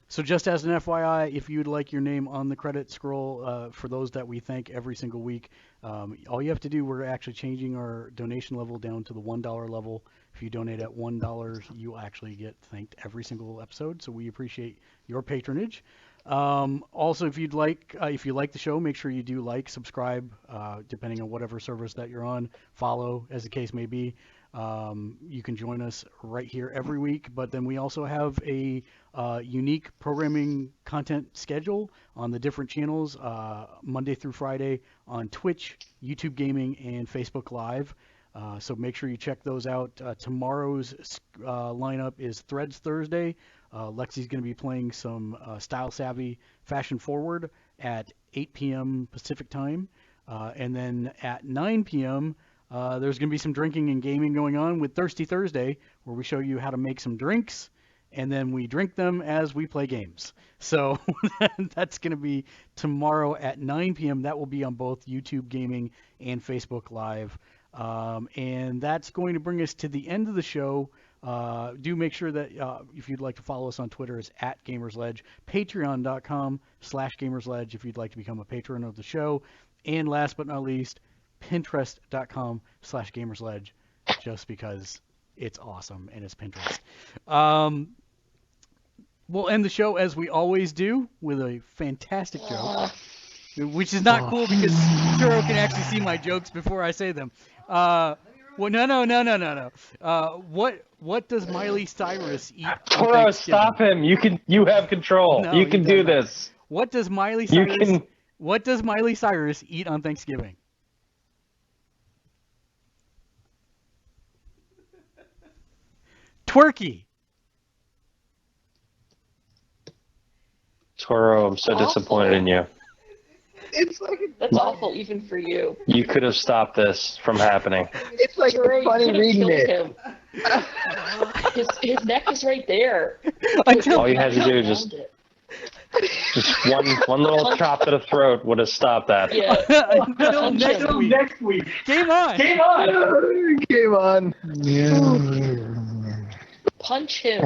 So just as an FYI, if you'd like your name on the credit scroll for those that we thank every single week, all you have to do, we're actually changing our donation level down to the $1 level. If you donate at $1, you'll actually get thanked every single episode. So we appreciate your patronage. Also, if you like the show, make sure you do like, subscribe, depending on whatever service that you're on, follow, as the case may be. You can join us right here every week, but then we also have a unique programming content schedule on the different channels, Monday through Friday on Twitch, YouTube Gaming, and Facebook Live. So make sure you check those out. Tomorrow's lineup is Threads Thursday. Lexi's going to be playing some Style Savvy Fashion Forward at 8 p.m. Pacific Time. And then at 9 p.m., there's going to be some drinking and gaming going on with Thirsty Thursday, where we show you how to make some drinks, and then we drink them as we play games. So that's going to be tomorrow at 9 p.m. That will be on both YouTube Gaming and Facebook Live. And that's going to bring us to the end of the show. Do make sure that if you'd like to follow us on Twitter, it's @Gamersledge, patreon.com/Gamersledge if you'd like to become a patron of the show. And last but not least, pinterest.com/Gamersledge, just because it's awesome and it's Pinterest. We'll end the show as we always do with a fantastic joke, which is not cool because Turo can actually see my jokes before I say them. Well, no. What does Miley Cyrus eat? Toro, stop him! You have control. No, you can do this. What does Miley Cyrus eat on Thanksgiving? Twerky. Toro, I'm so disappointed in you. It's like That's awful, even for you. You could have stopped this from happening. it's like Turo, funny you reading could've it. killed him. His neck is right there. All you had to do is just one little chop to the throat would have stopped that. Yeah. Until next week. Game on. Game on. Punch him.